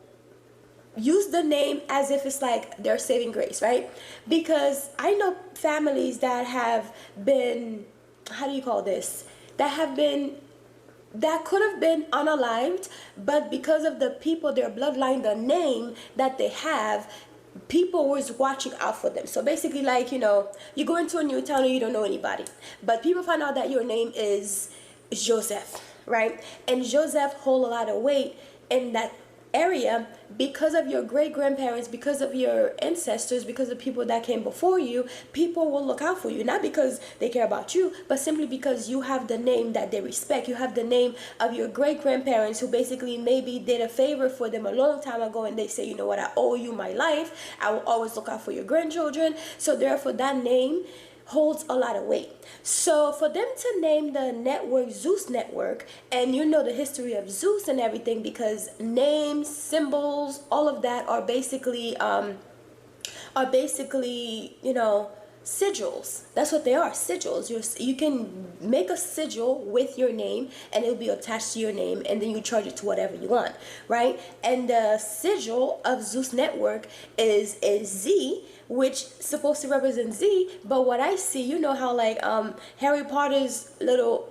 use the name as if it's like their saving grace, right? Because I know families that have been, how do you call this? That could have been unalived, but because of the people, their bloodline, the name that they have, people was watching out for them. So basically, like, you know, you go into a new town and you don't know anybody, but people find out that your name is Joseph, right? And Joseph hold a lot of weight in that area because of your great-grandparents, because of your ancestors, because of people that came before you. People will look out for you, not because they care about you, but simply because you have the name that they respect. You have the name of your great-grandparents who basically maybe did a favor for them a long time ago, and they say, you know what, I owe you my life. I will always look out for your grandchildren. So therefore that name holds a lot of weight. So for them to name the network ZEUS Network, and you know the history of Zeus and everything, because names, symbols, all of that are basically you know, sigils. That's what they are, sigils. You can make a sigil with your name and it'll be attached to your name, and then you charge it to whatever you want, right? And the sigil of ZEUS Network is a Z, which supposed to represent Z, but what I see, you know how like Harry Potter's little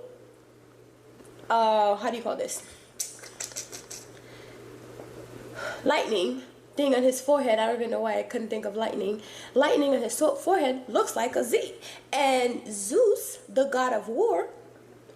how do you call this, lightning thing on his forehead. I don't even know why I couldn't think of lightning on his forehead looks like a Z. And Zeus, the god of war,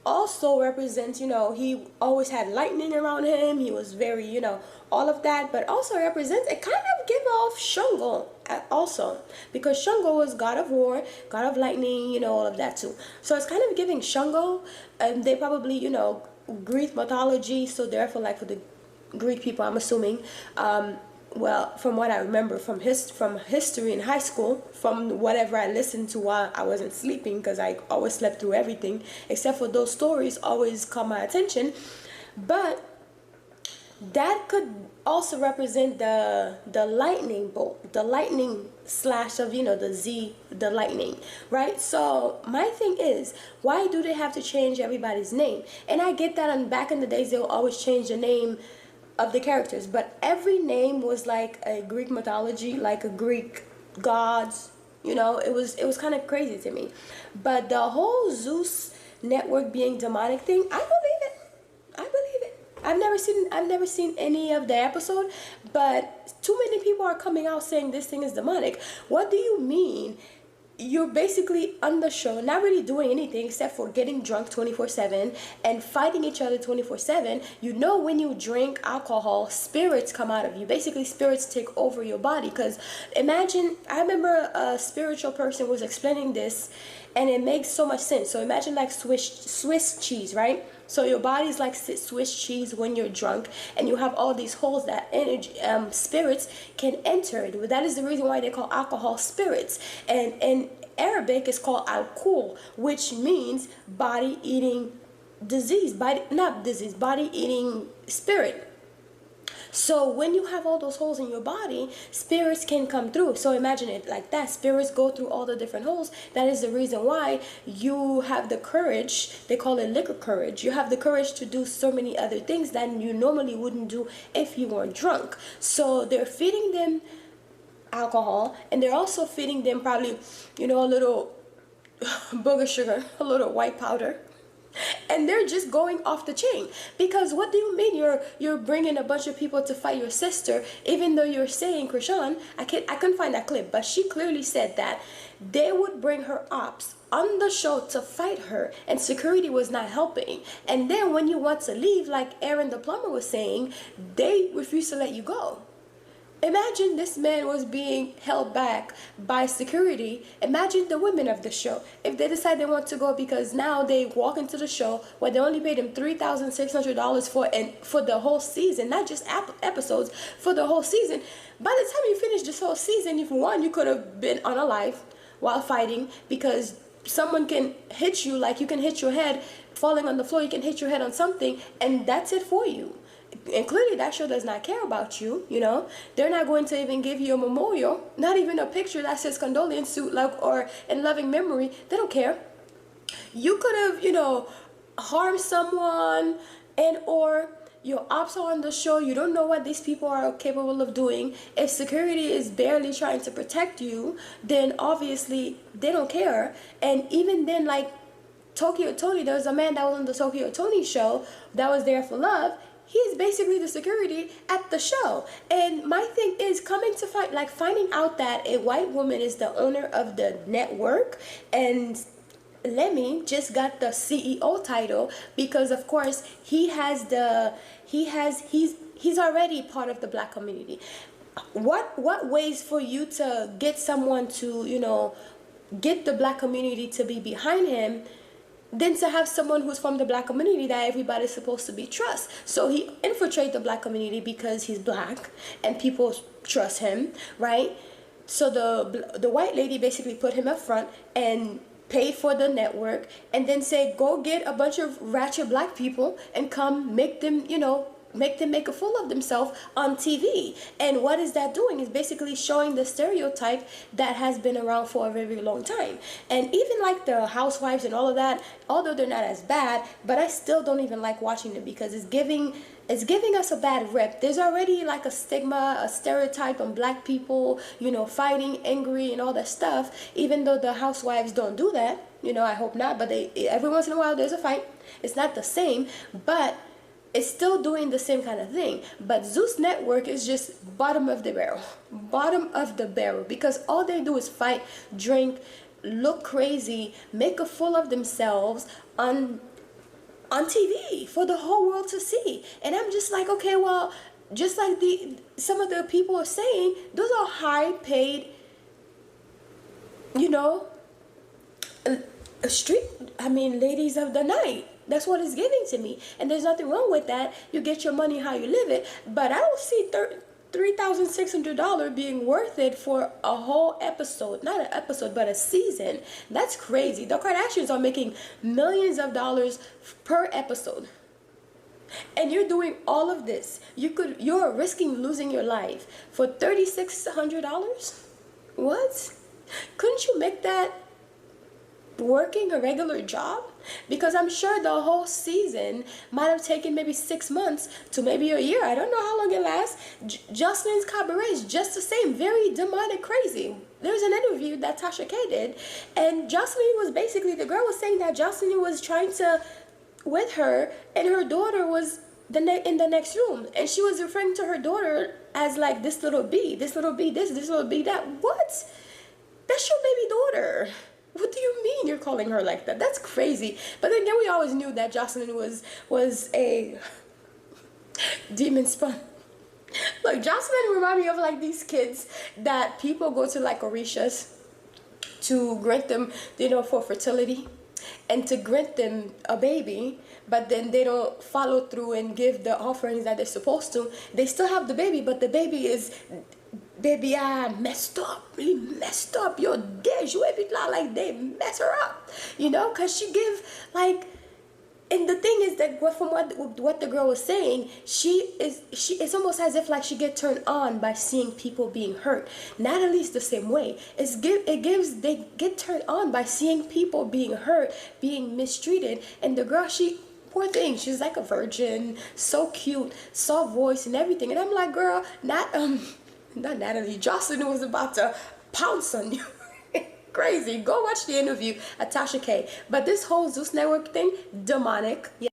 also represents, you know, he always had lightning around him. He was very, you know, all of that, but also represents, it kind of give off Shango also, because Shango was god of war, god of lightning, you know, all of that too. So it's kind of giving Shango, and they probably, you know, Greek mythology, so therefore like for the Greek people, I'm assuming, well, from what I remember from history in high school, from whatever I listened to while I wasn't sleeping, because I always slept through everything, except for those stories always caught my attention. But that could also represent the lightning bolt, the lightning slash of, you know, the Z, the lightning, right? So my thing is, why do they have to change everybody's name? And I get that, and back in the days they'll always change the name of the characters, but every name was like a Greek mythology, like a Greek gods, you know. It was kind of crazy to me. But the whole ZEUS Network being demonic thing, I believe it. I've never seen any of the episode, but too many people are coming out saying this thing is demonic. What do you mean? You're basically on the show, not really doing anything except for getting drunk 24/7 and fighting each other 24/7. You know, when you drink alcohol, spirits come out of you. Basically, spirits take over your body. Because imagine, I remember a spiritual person was explaining this, and it makes so much sense. So imagine like Swiss cheese, right? So your body's like Swiss cheese when you're drunk, and you have all these holes that energy spirits can enter. That is the reason why they call alcohol spirits. And in Arabic, it's called alcohol, which means body eating disease, body eating spirit. So when you have all those holes in your body, spirits can come through. So imagine it like that. Spirits go through all the different holes. That is the reason why you have the courage. They call it liquor courage. You have the courage to do so many other things that you normally wouldn't do if you weren't drunk. So they're feeding them alcohol, and they're also feeding them probably, you know, a little booger sugar, a little white powder. And they're just going off the chain. Because what do you mean you're bringing a bunch of people to fight your sister, even though you're saying, Krishan, I couldn't find that clip, but she clearly said that they would bring her ops on the show to fight her, and security was not helping. And then when you want to leave, like Aaron the plumber was saying, they refuse to let you go. Imagine this man was being held back by security. Imagine the women of the show. If they decide they want to go because now they walk into the show where they only paid him $3,600 for the whole season, not just episodes, for the whole season. By the time you finish this whole season, if one, you could have been unalive while fighting, because someone can hit you, like you can hit your head falling on the floor, you can hit your head on something, and that's it for you. And clearly that show does not care about you, you know. They're not going to even give you a memorial, not even a picture that says condolence to, like, or in loving memory. They don't care. You could have, you know, harmed someone, and or your ops are on the show. You don't know what these people are capable of doing. If security is barely trying to protect you, then obviously they don't care. And even then, like Tokyo Tony, there was a man that was on the Tokyo Tony show that was there for love. He's basically the security at the show. And my thing is coming to find, like, finding out that a white woman is the owner of the network, and Lemmy just got the CEO title because, of course, he's already part of the black community. What ways for you to get someone to, you know, get the black community to be behind him than to have someone who's from the black community that everybody's supposed to be trust. So he infiltrates the black community because he's black and people trust him, right? So the white lady basically put him up front and paid for the network, and then say, go get a bunch of ratchet black people and come make them, you know, make a fool of themselves on TV. And what is that doing? Is basically showing the stereotype that has been around for a very long time. And even like the housewives and all of that, although they're not as bad, but I still don't even like watching them because it's giving us a bad rep. There's already like a stigma, a stereotype on black people, you know, fighting, angry, and all that stuff. Even though the housewives don't do that, you know, I hope not, but every once in a while there's a fight. It's not the same, but it's still doing the same kind of thing. But ZEUS Network is just bottom of the barrel, because all they do is fight, drink, look crazy, make a fool of themselves on TV for the whole world to see. And I'm just like, okay, well, just like some of the people are saying, those are high paid, you know, ladies of the night. That's what it's giving to me. And there's nothing wrong with that. You get your money how you live it. But I don't see $3,600 being worth it for a whole episode. Not an episode, but a season. That's crazy. The Kardashians are making millions of dollars per episode. And you're doing all of this. You're risking losing your life for $3,600? What? Couldn't you make that working a regular job? Because I'm sure the whole season might have taken maybe 6 months to maybe a year. I don't know how long it lasts. Jocelyn's cabaret is just the same, very demonic, crazy. There's an interview that Tasha K did, and Jocelyn was basically, the girl was saying that Jocelyn was trying to with her, and her daughter was in the next room, and she was referring to her daughter as like this little bee, this little bee, this little bee, that. What? That's your baby daughter. What do you mean you're calling her like that? That's crazy. But then again, we always knew that Jocelyn was a demon spawn. Look, Jocelyn remind me of like these kids that people go to like Orishas to grant them, you know, for fertility and to grant them a baby, but then they don't follow through and give the offerings that they're supposed to. They still have the baby, but the baby is... Baby, I messed up, really messed up. You're dead, you every lot, like they mess her up, you know, because she give like, and the thing is that from what the girl was saying, it's almost as if like she get turned on by seeing people being hurt. Not at least the same way. They get turned on by seeing people being hurt, being mistreated, and the girl, poor thing, she's like a virgin, so cute, soft voice and everything, and I'm like, girl, not Natalie, Jocelyn was about to pounce on you. Crazy. Go watch the interview at Tasha K. But this whole ZEUS Network thing, demonic. Yes.